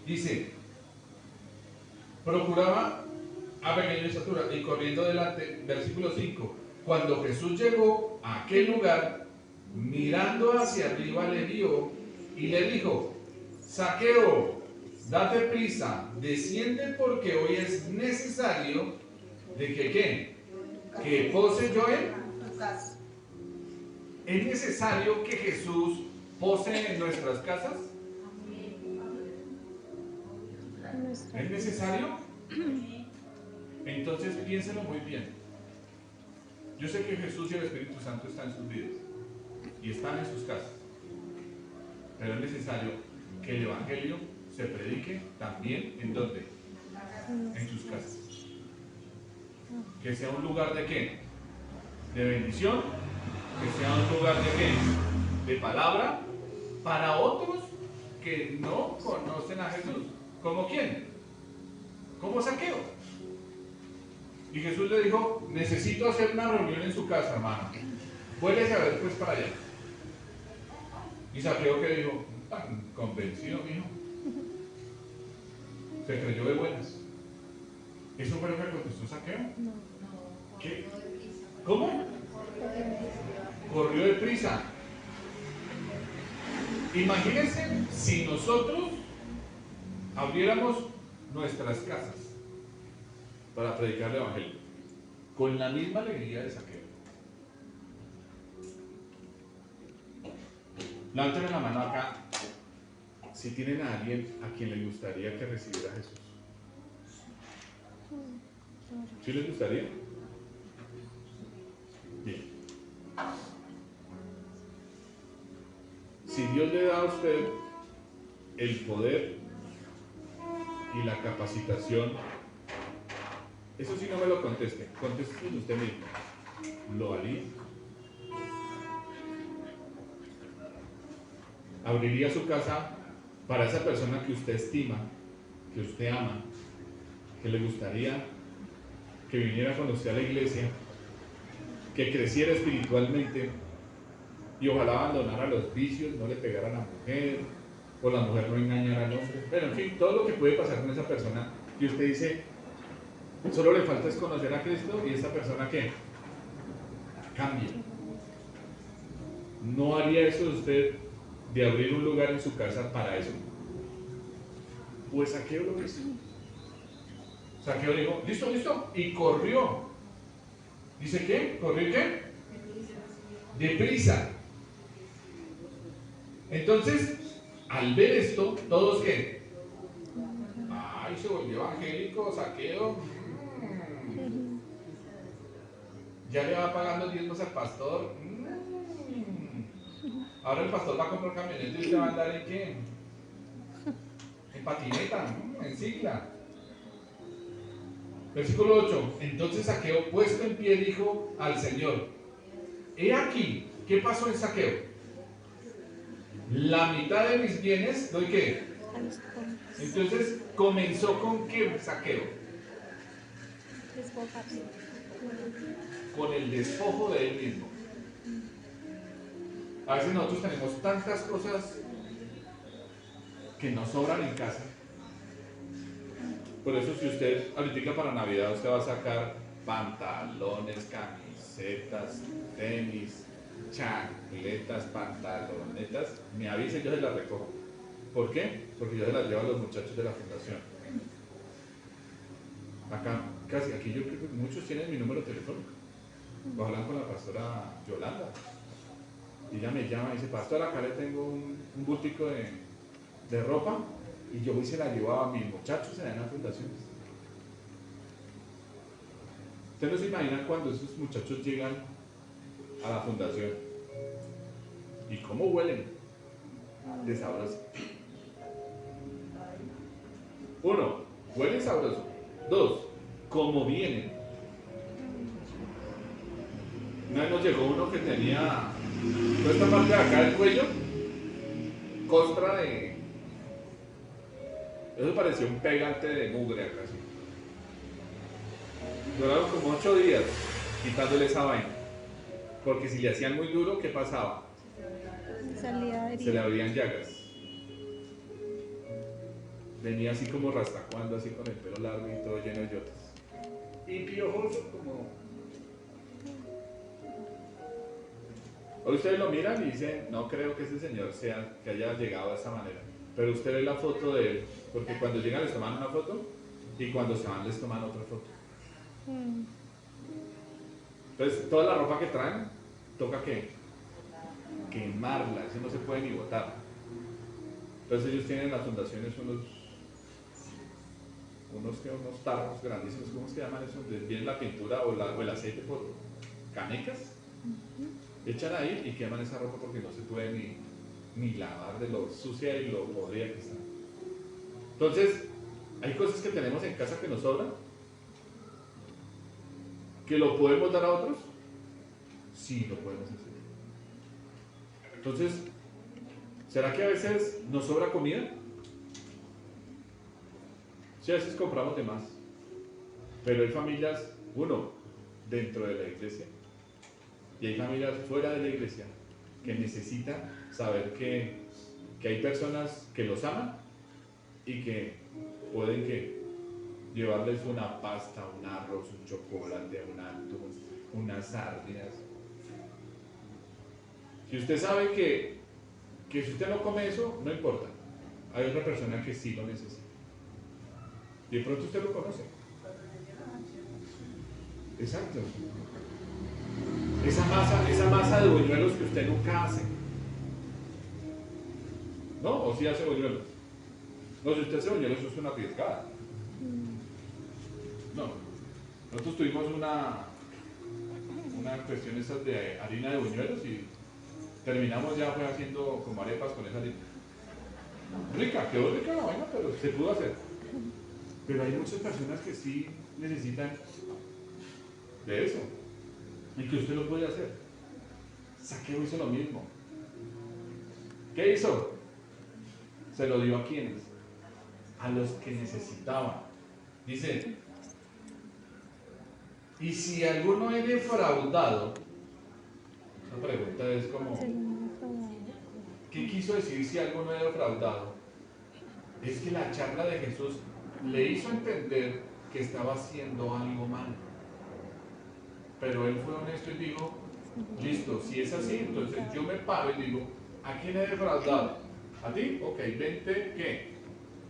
Dice, procuraba a pequeña estatura y corriendo delante, versículo 5, cuando Jesús llegó a aquel lugar, mirando hacia arriba le vio y le dijo, Zaqueo, date prisa, desciende porque hoy es necesario de que ¿qué? Que pose yo en tu casa. ¿Es necesario que Jesús pose en nuestras casas? ¿Es necesario? Entonces piénselo muy bien. Yo sé que Jesús y el Espíritu Santo están en sus vidas y están en sus casas, pero es necesario que el Evangelio se predique también ¿en dónde? En sus casas. Que sea un lugar de ¿qué? De bendición, que sea un lugar de ¿qué? De palabra para otros que no conocen a Jesús. ¿Como quién? Como Zaqueo. Y Jesús le dijo, necesito hacer una reunión en su casa, hermano. Vuélvese a ver pues para allá. Y Zaqueo que dijo, tan convencido, mijo. Se creyó de buenas. ¿Eso fue lo que contestó Zaqueo? No. ¿Qué? ¿Cómo? Corrió deprisa. Imagínense si nosotros abriéramos nuestras casas para predicar el Evangelio con la misma alegría de Zaqueo. Levanten la mano acá si tienen a alguien a quien le gustaría que recibiera a Jesús. ¿Sí les gustaría? Bien. Si Dios le da a usted el poder y la capacitación, eso sí no me lo conteste, contéstelo usted mismo. ¿Lo haría? ¿Abriría su casa para esa persona que usted estima, que usted ama, que le gustaría que viniera con usted a la iglesia, que creciera espiritualmente y ojalá abandonara los vicios, no le pegara a la mujer, o la mujer no engañara al hombre? Pero en fin, todo lo que puede pasar con esa persona que usted dice, solo le falta es conocer a Cristo y esa persona que cambie. ¿No haría eso usted de abrir un lugar en su casa para eso? Pues Zaqueo lo hizo. Zaqueo dijo, listo, y corrió. ¿Dice qué? ¿Corrió qué? Deprisa. Entonces, al ver esto, todos ¿qué? Ay, se volvió evangélico, Zaqueo. Ya le va pagando diezmos al pastor. Ahora el pastor va a comprar camioneta y usted va a andar en ¿qué? En patineta, en cicla. Versículo 8. Entonces Zaqueo, puesto en pie, dijo al Señor, he aquí, ¿qué pasó en Zaqueo? La mitad de mis bienes, ¿doy qué? Entonces comenzó con ¿qué Zaqueo? Despojarse. con el despojo de él mismo. A veces nosotros tenemos tantas cosas que nos sobran en casa. Por eso si usted ahorita para Navidad usted va a sacar pantalones, camisetas, tenis, chancletas, pantalonetas, me avisa y yo se las recojo. ¿Por qué? Porque yo se las llevo a los muchachos de la fundación. Acá, casi, aquí yo creo que muchos tienen mi número telefónico. Voy a hablar con la pastora Yolanda. Y ella me llama y dice, pastor, acá le tengo un bultico de ropa y yo voy y se la llevo a mis muchachos en la fundación. ¿Usted no se imagina cuando esos muchachos llegan a la fundación? ¿Y cómo huelen? De sabroso. Uno, huelen sabroso. Dos, cómo vienen. Una vez nos llegó uno que tenía toda esta parte de acá del cuello, costra de... Eso parecía un pegante de mugre acá, así. Duraron como 8 días quitándole esa vaina. Porque si le hacían muy duro, ¿qué pasaba? Salida de Se le abrían llagas. Venía así como rastacuando, así con el pelo largo y todo lleno de yotas. Y piojoso como... Hoy ustedes lo miran y dicen, no creo que ese señor que haya llegado de esa manera. Pero usted ve la foto de él, porque cuando llegan les toman una foto y cuando se van les toman otra foto. Entonces, toda la ropa que traen, toca que quemarla, eso no se puede ni botar. Entonces ellos tienen en las fundaciones unos tarros grandísimos, ¿cómo se llaman eso? Viene la pintura o el aceite por canecas. Echan ahí y queman esa ropa porque no se puede ni lavar de lo sucia y lo podrida que está. Entonces, hay cosas que tenemos en casa que nos sobran, que lo podemos dar a otros. Sí, lo podemos hacer. Entonces, ¿será que a veces nos sobra comida? Sí, a veces compramos de más. Pero hay familias, dentro de la iglesia, y hay familias fuera de la iglesia que necesitan saber que hay personas que los aman y que pueden llevarles una pasta, un arroz, un chocolate, un atún, unas sardinas. Si usted sabe que si usted no come eso, no importa. Hay otra persona que sí lo necesita. Y de pronto usted lo conoce. Exacto. Esa masa de buñuelos que usted nunca hace. ¿No? ¿O sí hace buñuelos? No, si usted hace buñuelos, eso es una arriesgada. No. Nosotros tuvimos una cuestión esas de harina de buñuelos y terminamos ya fue haciendo como arepas con esa harina. Rica, quedó rica la vaina, pero se pudo hacer. Pero hay muchas personas que sí necesitan de eso. Y que usted lo puede hacer. Saqueo hizo lo mismo. ¿Qué hizo? Se lo dio a quienes? A los que necesitaban. Dice, y si alguno es defraudado, esa pregunta es como, ¿qué quiso decir si alguno es defraudado? Es que la charla de Jesús le hizo entender que estaba haciendo algo mal. Pero él fue honesto y dijo, listo, si es así, entonces yo me paro y digo, ¿a quién he defraudado? ¿A ti? Ok, vente, ¿qué?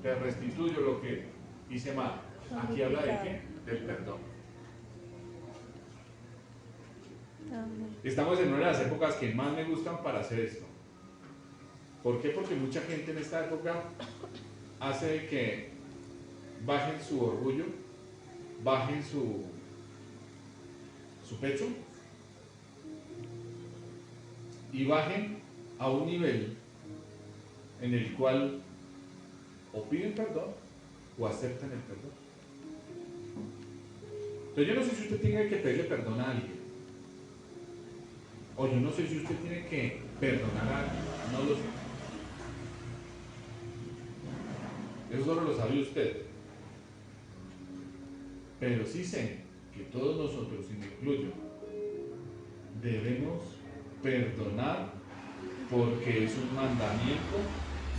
Te restituyo lo que hice mal. Aquí habla de qué? Del perdón. Estamos en una de las épocas que más me gustan para hacer esto. ¿Por qué? Porque mucha gente en esta época hace que bajen su orgullo, bajen su pecho y bajen a un nivel en el cual o piden perdón o aceptan el perdón. Entonces yo no sé si usted tiene que pedirle perdón a alguien, o yo no sé si usted tiene que perdonar a alguien, no lo sé. Eso solo lo sabe usted. Pero sí sé que todos nosotros, y me incluyo, debemos perdonar porque es un mandamiento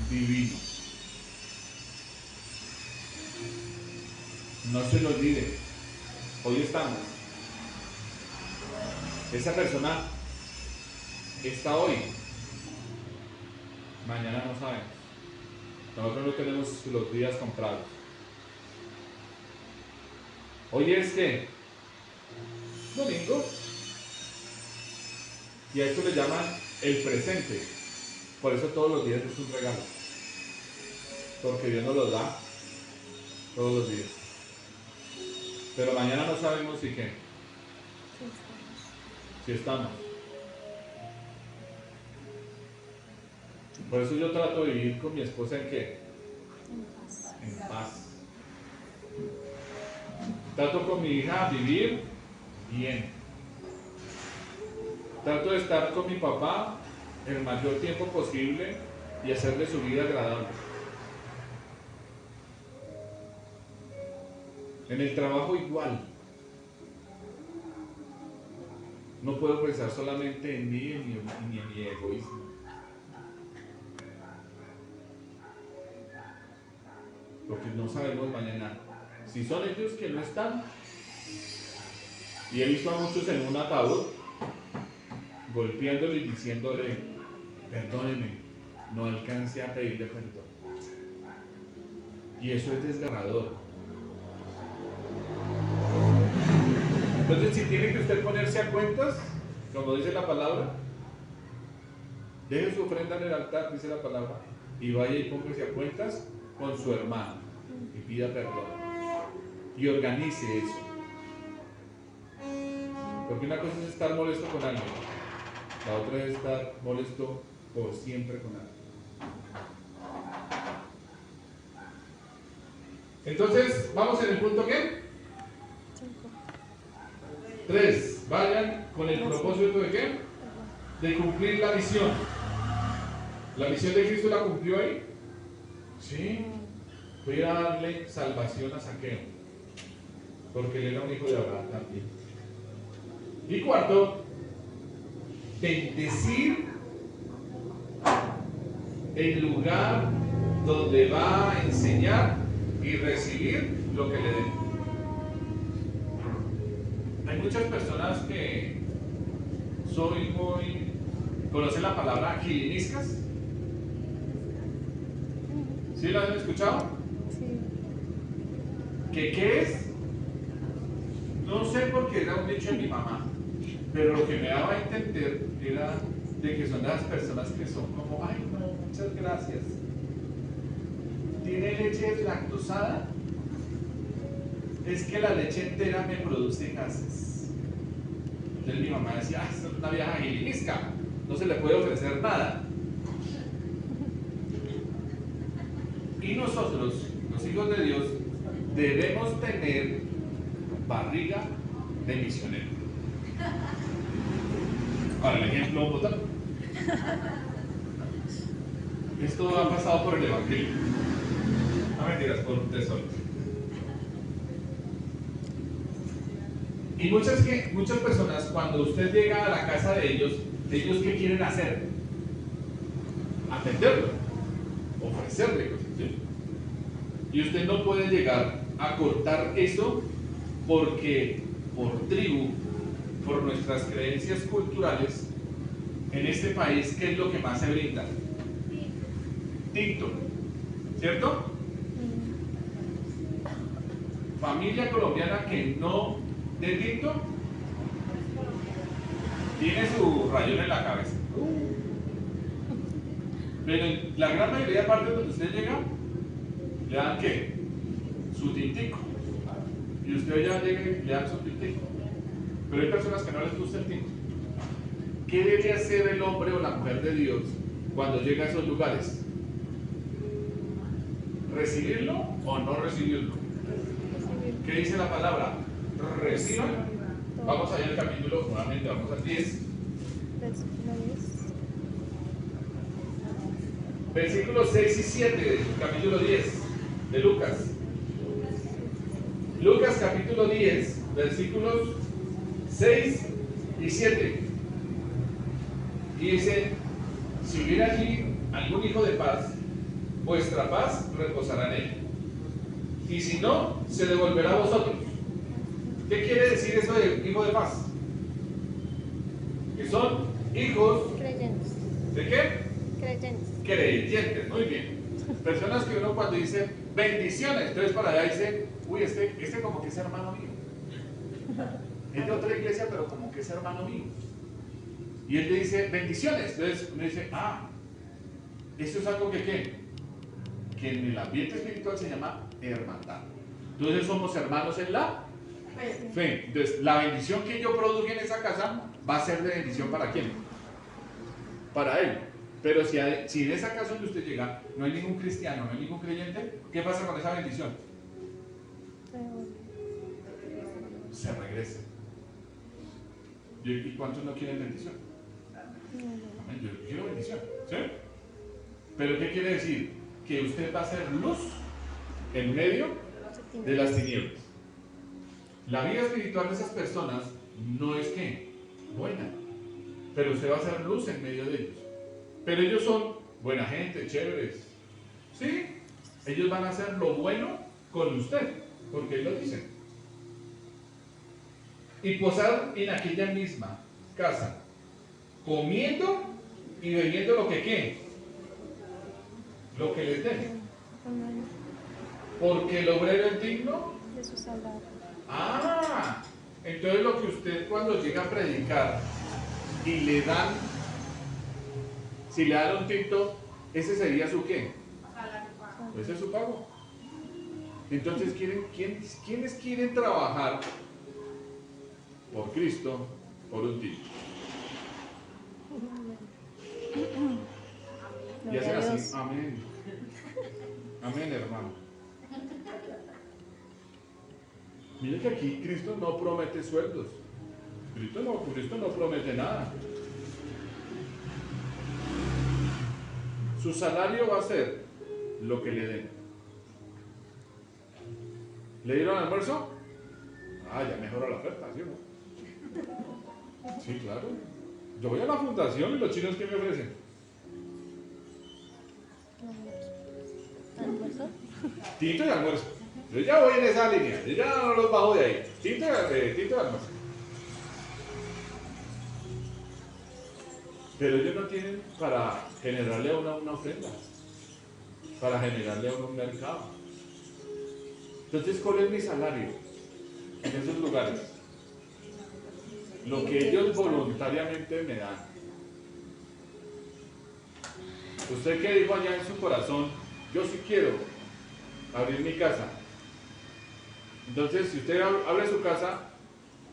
divino. No se lo olvide. Hoy estamos. Esa persona está hoy. Mañana no sabemos. Nosotros no tenemos los días comprados. Hoy es que domingo. Y a esto le llaman el presente. Por eso todos los días es un regalo. Porque Dios nos lo da todos los días. Pero mañana no sabemos si qué. Si estamos. Por eso yo trato de vivir con mi esposa en qué. En paz. Trato con mi hija a vivir bien. Trato de estar con mi papá el mayor tiempo posible y hacerle su vida agradable. En el trabajo igual. No puedo pensar solamente en mí ni en mi egoísmo. Porque no sabemos mañana. Si son ellos que no están, y he visto a muchos en un ataúd, golpeándole y diciéndole, perdóneme, no alcancé a pedirle perdón. Y eso es desgarrador. Entonces, si tiene que usted ponerse a cuentas, como dice la palabra, deje su ofrenda en el altar, dice la palabra, y vaya y póngase a cuentas con su hermano y pida perdón. Y organice eso. Porque una cosa es estar molesto con alguien, la otra es estar molesto por siempre con alguien. Entonces, vamos en el punto ¿qué? 3. Vayan con el propósito de ¿qué? De cumplir la misión. ¿La misión de Cristo la cumplió ahí? Sí. Voy a darle salvación a Zaqueo, porque él era un hijo de Abraham también. Y 4, bendecir el lugar donde va a enseñar y recibir lo que le den. Hay muchas personas que ¿conocen la palabra giliniscas? ¿Sí la han escuchado? Sí. ¿Qué es? No sé por qué era un dicho de mi mamá, pero lo que me daba a entender era de que son las personas que son como, ay no, muchas gracias. ¿Tiene leche lactosada? Es que la leche entera me produce gases. Entonces mi mamá decía, ah, es una vieja gilinisca, no se le puede ofrecer nada. Y nosotros, los hijos de Dios, debemos tener barriga de misionero. Para el ejemplo, Bogotá. Esto ha pasado por el Evangelio. No mentiras, por un tesoro. Y muchas personas, cuando usted llega a la casa de ellos ¿qué quieren hacer? Atenderlo, ofrecerle cosas, ¿sí? Y usted no puede llegar a cortar eso porque por tribu, por nuestras creencias culturales, en este país, ¿qué es lo que más se brinda? Tinto, ¿cierto? Familia colombiana que no de tinto tiene su rayón en la cabeza. Pero en la gran mayoría de partes donde usted llega, le dan ¿qué? Su tintico. Y usted ya llega y le dan su tintico. Pero hay personas que no les gusta el tinto. ¿Qué debe hacer el hombre o la mujer de Dios cuando llega a esos lugares? ¿Recibirlo o no recibirlo? ¿Qué dice la palabra? Reciban. Vamos allá al capítulo, nuevamente vamos al 10. Versículos 6 y 7 del capítulo 10 de Lucas. Lucas capítulo 10, versículos 6 y 7. Y dice, si hubiera allí algún hijo de paz, vuestra paz reposará en él. Y si no, se devolverá a vosotros. ¿Qué quiere decir eso de hijo de paz? Que son hijos Creyentes. ¿de qué? Creyentes. Creyentes, muy bien. Personas que uno cuando dice bendiciones, entonces para allá dice, uy, este como que es hermano mío. Es de otra iglesia, pero como que es hermano mío. Y él le dice bendiciones, entonces uno dice, eso es algo que ¿qué? Que en el ambiente espiritual se llama hermandad. Entonces somos hermanos en la fe. Entonces la bendición que yo produje en esa casa va a ser de bendición ¿para quién? Para él. Pero si en esa casa donde usted llega no hay ningún cristiano, no hay ningún creyente, ¿qué pasa con esa bendición? Se regresa. ¿Y cuántos no quieren bendición? Yo quiero bendición, ¿sí? Pero ¿qué quiere decir? Que usted va a ser luz en medio de las tinieblas. La vida espiritual de esas personas no es que buena, pero usted va a ser luz en medio de ellos. Pero ellos son buena gente, chéveres. ¿Sí? Ellos van a hacer lo bueno con usted, porque él lo dice. Y posar en aquella misma casa, comiendo y bebiendo lo que ¿qué? Lo que les dé. Porque el obrero es digno De su salario. Entonces lo que usted cuando llega a predicar y le dan, si le dan un tinto, ese sería su ¿qué? Ese es su pago. Entonces, ¿quiénes quieren trabajar por Cristo por un tinto? Y hacen así, amén. Amén, hermano. Mire que aquí Cristo no promete sueldos. Cristo no promete nada. Su salario va a ser lo que le den. ¿Le dieron almuerzo? Ya mejoró la oferta, ¿sí o no? Sí, claro. Yo voy a la fundación y los chinos ¿qué me ofrecen? ¿Almuerzo? Tinto y almuerzo. Yo ya voy en esa línea, yo ya no los bajo de ahí. Tinto y almuerzo. Pero ellos no tienen para generarle a una ofrenda, para generarle a un mercado. Entonces, ¿cuál es mi salario en esos lugares? Lo que ellos voluntariamente me dan. ¿Usted qué dijo allá en su corazón? Yo sí quiero abrir mi casa. Entonces, si usted abre su casa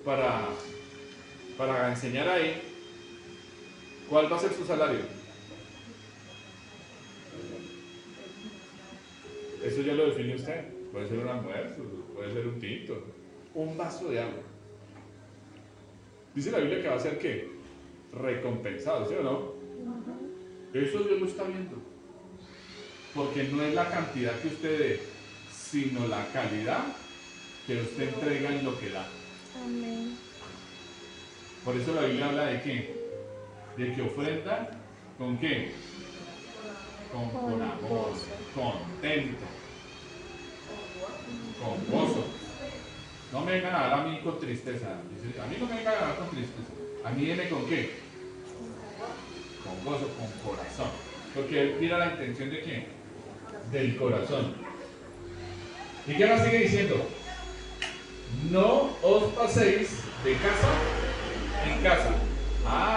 para enseñar ahí, ¿cuál va a ser su salario? Eso ya lo define usted. Puede ser un almuerzo, puede ser un tinto, un vaso de agua. Dice la Biblia que va a ser ¿qué? Recompensado, ¿sí o no? Eso Dios lo está viendo. Porque no es la cantidad que usted dé, sino la calidad que usted entrega en lo que da. Amén. Por eso la Biblia habla de ¿qué? De que ofrenda ¿con qué? Con amor, contento, con gozo. No me vengan a dar a mí con tristeza. A mí no me vengan a dar con tristeza. A mí viene con qué? Con gozo, con corazón. Porque él mira la intención de qué? Del corazón. ¿Y qué más sigue diciendo? No os paséis de casa en casa.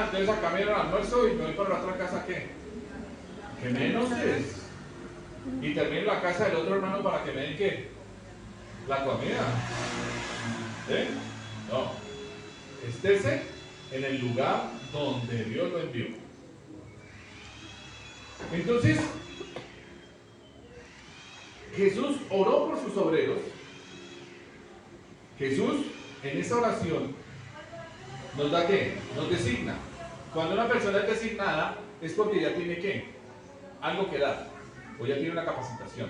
Entonces acá me dieron almuerzo y me voy para la otra casa ¿qué? Que menos es. Y termino en la casa del otro hermano para que me den ¿qué? La comida. No. Estése en el lugar donde Dios lo envió. Entonces, Jesús oró por sus obreros. Jesús, en esta oración, nos da ¿qué? Nos designa. Cuando una persona es designada, es porque ya tiene ¿qué? Algo que dar. O ya tiene una capacitación.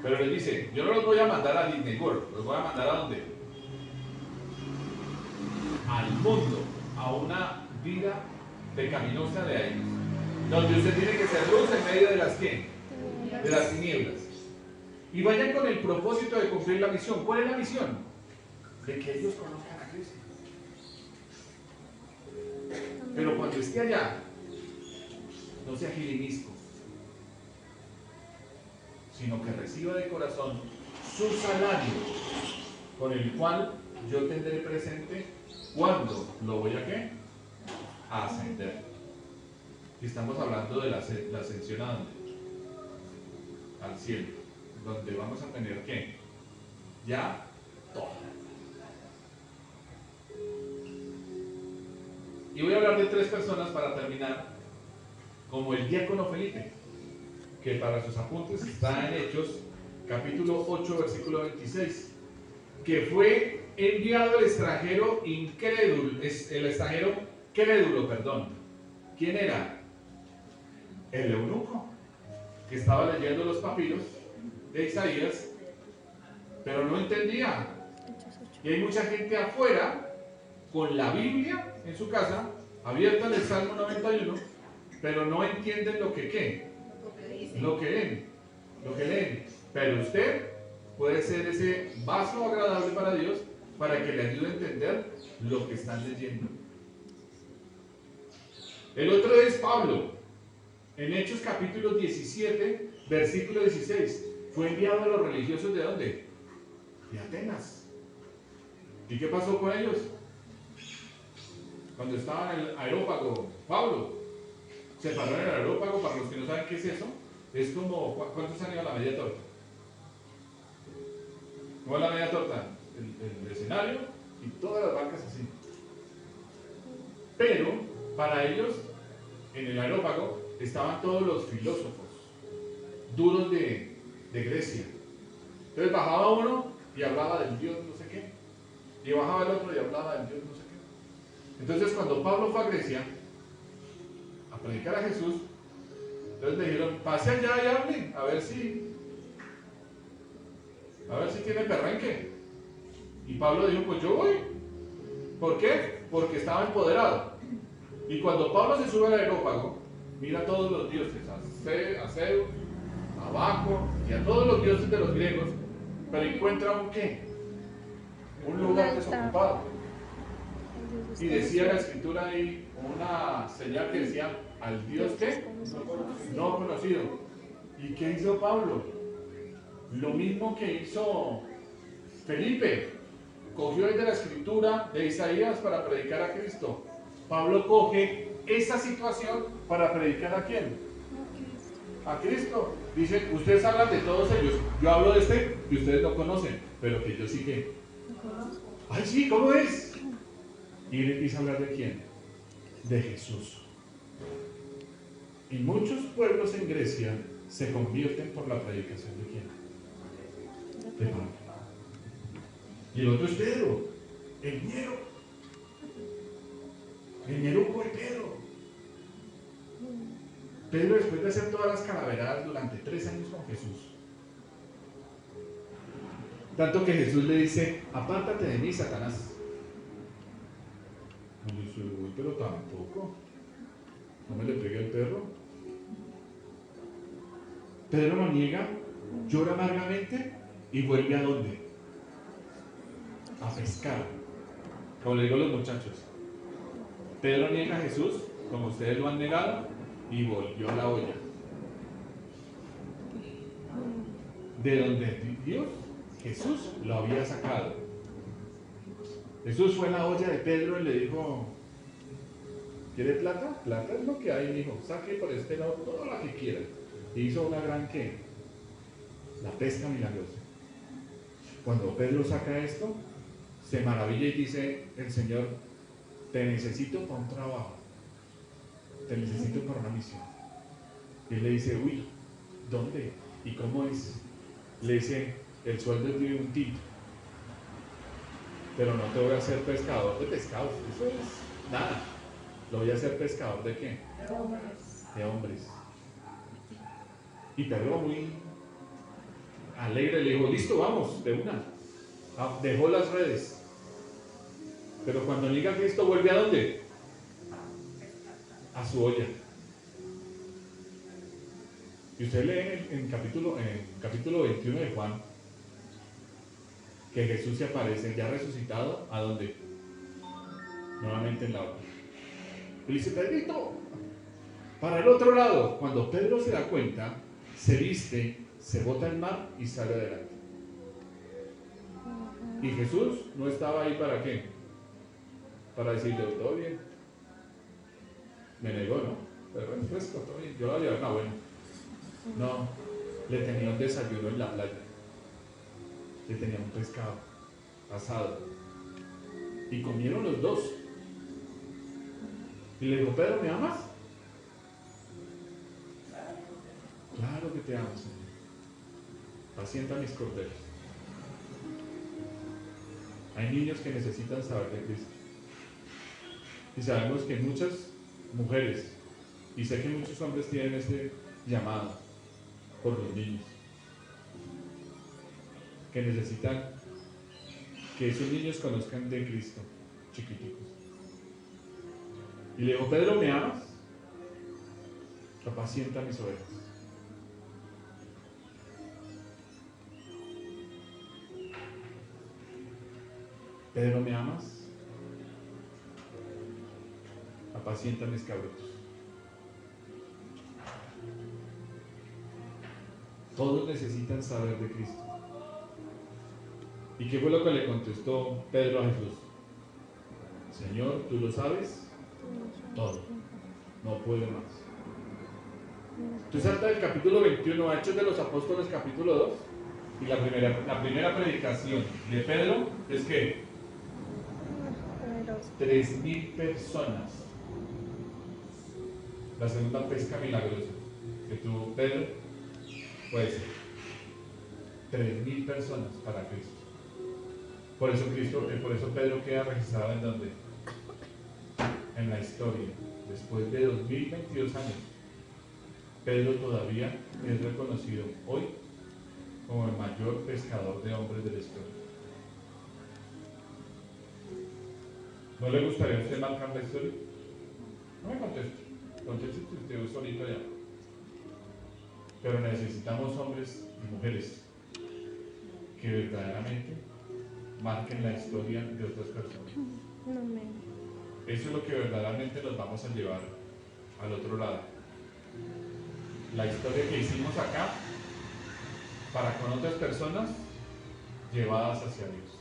Pero les dice, yo no los voy a mandar a Disney World, los voy a mandar ¿a dónde? Al mundo, a una vida pecaminosa de ellos, donde usted tiene que ser luz en medio de las ¿qué? De las tinieblas. Y vayan con el propósito de cumplir la misión. ¿Cuál es la misión? De que ellos conozcan a Cristo. Pero cuando esté allá, no sea gilimisco, sino que reciba de corazón su salario, con el cual yo tendré presente cuándo lo voy a ¿qué? A ascender. Y estamos hablando de la ascensión ¿a dónde? Al cielo, donde vamos a tener ¿qué? Ya todo. Y voy a hablar de 3 personas para terminar, como el diácono Felipe, que para sus apuntes está en Hechos, capítulo 8, versículo 26, que fue enviado el extranjero incrédulo, el extranjero crédulo, perdón. ¿Quién era? El eunuco, que estaba leyendo los papiros de Isaías, pero no entendía. Y hay mucha gente afuera con la Biblia en su casa, abierta en el Salmo 91, pero no entienden lo que ¿qué? Lo que leen. Pero usted puede ser ese vaso agradable para Dios para que le ayude a entender lo que están leyendo. El otro es Pablo. En Hechos capítulo 17, versículo 16, fue enviado a los religiosos ¿de dónde? De Atenas. ¿Y qué pasó con ellos? Cuando estaba en el aerópago, Pablo se paró en el aerópago. Para los que no saben qué es eso, es como, ¿cuántos han ido a la media torta? ¿Cómo es la media torta? El escenario y todas las bancas así. Pero para ellos, en el aerópago, estaban todos los filósofos duros de Grecia. Entonces bajaba uno y hablaba del Dios no sé qué, y bajaba el otro y hablaba del Dios no sé qué. Entonces cuando Pablo fue a Grecia a predicar a Jesús, entonces le dijeron, pase allá y hable, a ver si tiene perrenque. Y Pablo dijo, pues yo voy. ¿Por qué? Porque estaba empoderado. Y cuando Pablo se sube al aerópago, mira a todos los dioses, a Zeus, a Baco y a todos los dioses de los griegos, pero encuentra un ¿qué? Un lugar desocupado. Y decía la escritura ahí, una señal que decía, al Dios ¿qué? No conocido. ¿Y qué hizo Pablo? Lo mismo que hizo Felipe. Cogió desde la escritura de Isaías para predicar a Cristo. Pablo coge esa situación para predicar ¿a quién? A Cristo. Dice, ustedes hablan de todos ellos, yo hablo de este que ustedes no conocen, pero que yo sí que. Ay, sí, ¿cómo es? Y él empieza a hablar ¿de quién? De Jesús. Y muchos pueblos en Grecia se convierten por la predicación ¿de quién? De Pablo. Y el otro es Pedro, el ñero. El ñeruco de Pedro. Pedro, después de hacer todas las calaveradas durante 3 años con Jesús, tanto que Jesús le dice, apártate de mí, Satanás. Y dice, uy, pero tampoco, no me le pegué al perro. Pedro lo niega, llora amargamente y vuelve ¿a dónde? A pescar, como le digo a los muchachos. Pedro niega a Jesús, como ustedes lo han negado, y volvió a la olla. De donde Dios, Jesús, lo había sacado. Jesús fue a la olla de Pedro y le dijo, ¿quiere plata? Plata es lo que hay, hijo. Saque por este lado todo lo que quiera. Y hizo una gran ¿qué? La pesca milagrosa. Cuando Pedro saca esto, se maravilla y dice el Señor, te necesito para un trabajo, te necesito para una misión. Y él le dice, uy, ¿dónde? ¿Y cómo es? Le dice, el sueldo es de un tito, pero no te voy a hacer pescador de pescados, eso es nada. Lo voy a hacer pescador ¿de qué? De hombres. Y Pedro muy alegre, le dijo, listo, vamos, de una. Dejó las redes. Pero cuando llega Cristo, ¿vuelve a dónde? A su olla. Y usted lee en capítulo 21 de Juan que Jesús se aparece ya resucitado, ¿a dónde? Nuevamente en la olla. Y dice, Pedrito, para el otro lado. Cuando Pedro se da cuenta, se viste, se bota al mar y sale adelante. Y Jesús no estaba ahí para qué, para decirle, todo bien. Me negó, ¿no? Pero bueno, fresco, todo bien. Yo lo voy a llevar, no, bueno. No, le tenía un desayuno en la playa. Le tenía un pescado asado. Y comieron los dos. Y le dijo, Pedro, ¿me amas? Claro que te amo, Señor. Pacienta mis corderos. Hay niños que necesitan saber de Cristo. Y sabemos que muchas mujeres, y sé que muchos hombres tienen este llamado por los niños, que necesitan que esos niños conozcan de Cristo, chiquiticos. Y le dijo, Pedro, ¿me amas? Apacienta mis ovejas. Pedro, ¿me amas? Apacienta mis cabritos. Todos necesitan saber de Cristo. ¿Y qué fue lo que le contestó Pedro a Jesús? Señor, ¿tú lo sabes? Todo. No puedo más. Tú saltas del capítulo 21 a Hechos de los Apóstoles, capítulo 2, y la primera predicación de Pedro es que 3,000 personas. La segunda pesca milagrosa que tuvo Pedro puede ser 3,000 personas para Cristo. Por eso Pedro queda registrado en donde, en la historia. Después de 2022 años, Pedro todavía es reconocido hoy como el mayor pescador de hombres de la historia. ¿No le gustaría a usted marcar la historia? No me conteste. Conteste usted solito ya. Pero necesitamos hombres y mujeres que verdaderamente marquen la historia de otras personas. Eso es lo que verdaderamente nos vamos a llevar al otro lado. La historia que hicimos acá para con otras personas llevadas hacia Dios.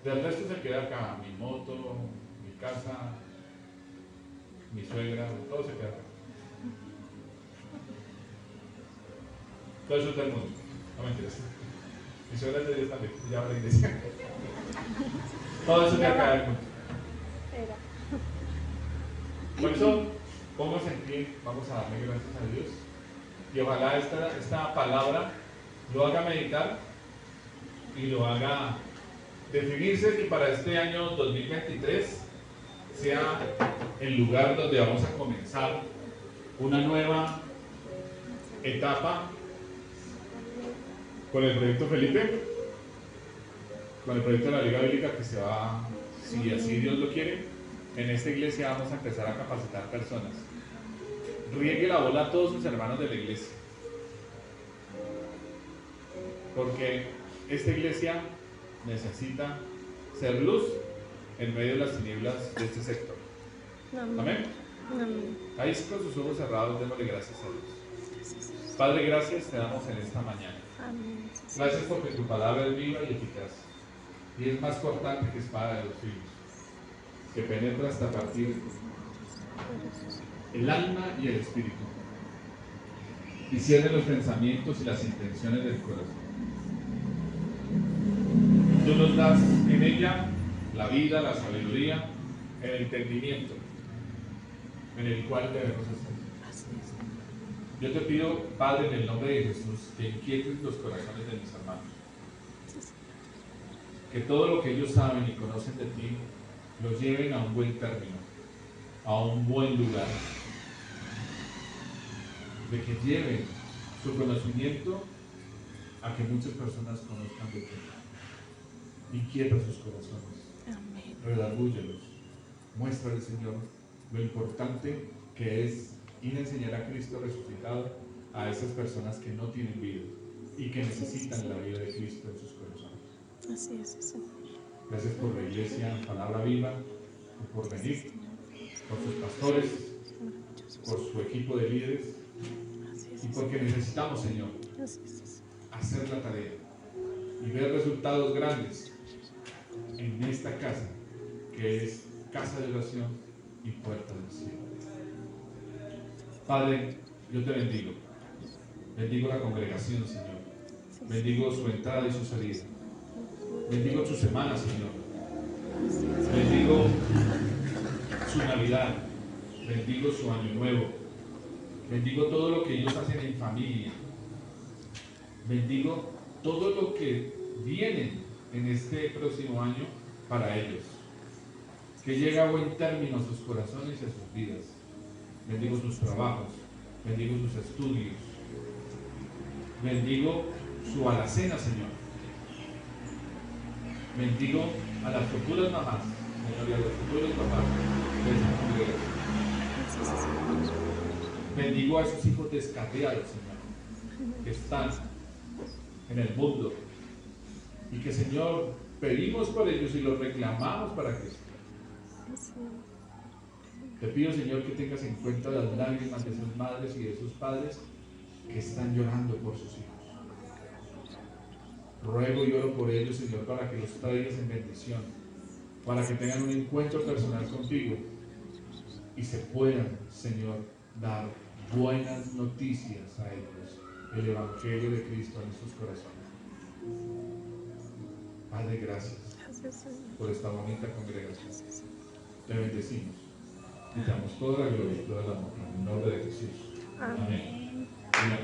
Del resto se queda acá, mi moto, mi casa, mi suegra, todo se queda acá. Todo eso es del mundo, no mentiras. Mi suegra es de Dios también, ya va a la iglesia. Todo eso se acá del mundo. Por eso, póngase en pie, vamos a darle gracias a Dios. Y ojalá esta palabra lo haga meditar y lo haga definirse, que para este año 2023 sea el lugar donde vamos a comenzar una nueva etapa con el proyecto Felipe, con el proyecto de la Liga Bíblica que se va, si así Dios lo quiere. En esta iglesia vamos a empezar a capacitar personas. Riegue la bola a todos sus hermanos de la iglesia, porque esta iglesia necesita ser luz en medio de las tinieblas de este sector. Amén. Ahí con sus ojos cerrados, démosle gracias a Dios. Padre, gracias te damos en esta mañana. Gracias porque tu palabra es viva y eficaz, y es más cortante que espada de dos filos, que penetra hasta partir el alma y el espíritu, y cierne los pensamientos y las intenciones del corazón. Tú nos das en ella la vida, la sabiduría, el entendimiento en el cual debemos hacer. Yo te pido, Padre, en el nombre de Jesús, que inquietes los corazones de mis hermanos, que todo lo que ellos saben y conocen de ti los lleven a un buen término, a un buen lugar, de que lleven su conocimiento a que muchas personas conozcan de ti. Inquieta sus corazones, Amén. redarbúyelos, muéstrale, Señor, lo importante que es ir a enseñar a Cristo resucitado a esas personas que no tienen vida y que necesitan la vida de Cristo en sus corazones. Así es, Señor. Gracias por la iglesia Palabra Viva, por venir, por sus pastores, por su equipo de líderes y porque necesitamos, Señor, hacer la tarea y ver resultados grandes en esta casa que es casa de oración y puerta del cielo. Padre, yo te bendigo. Bendigo la congregación, Señor. Bendigo su entrada y su salida. Bendigo su semana, Señor. Bendigo su Navidad. Bendigo su Año Nuevo. Bendigo todo lo que ellos hacen en familia. Bendigo todo lo que viene en este próximo año para ellos. Que llegue a buen término a sus corazones y a sus vidas. Bendigo sus trabajos. Bendigo sus estudios. Bendigo su alacena, Señor. Bendigo a las futuras mamás, Señor, y a los futuros papás de esa congregación. Bendigo a esos hijos descarriados, Señor, que están en el mundo y que, Señor, pedimos por ellos y los reclamamos para Cristo. Te pido, Señor, que tengas en cuenta las lágrimas de sus madres y de sus padres que están llorando por sus hijos. Ruego y oro por ellos, Señor, para que los traigas en bendición, para que tengan un encuentro personal contigo y se puedan, Señor, dar buenas noticias a ellos, el Evangelio de Cristo en sus corazones. Padre, gracias por esta bonita congregación. Te bendecimos y te damos toda la gloria y toda la honra en el nombre de Jesús. Amén. Amén.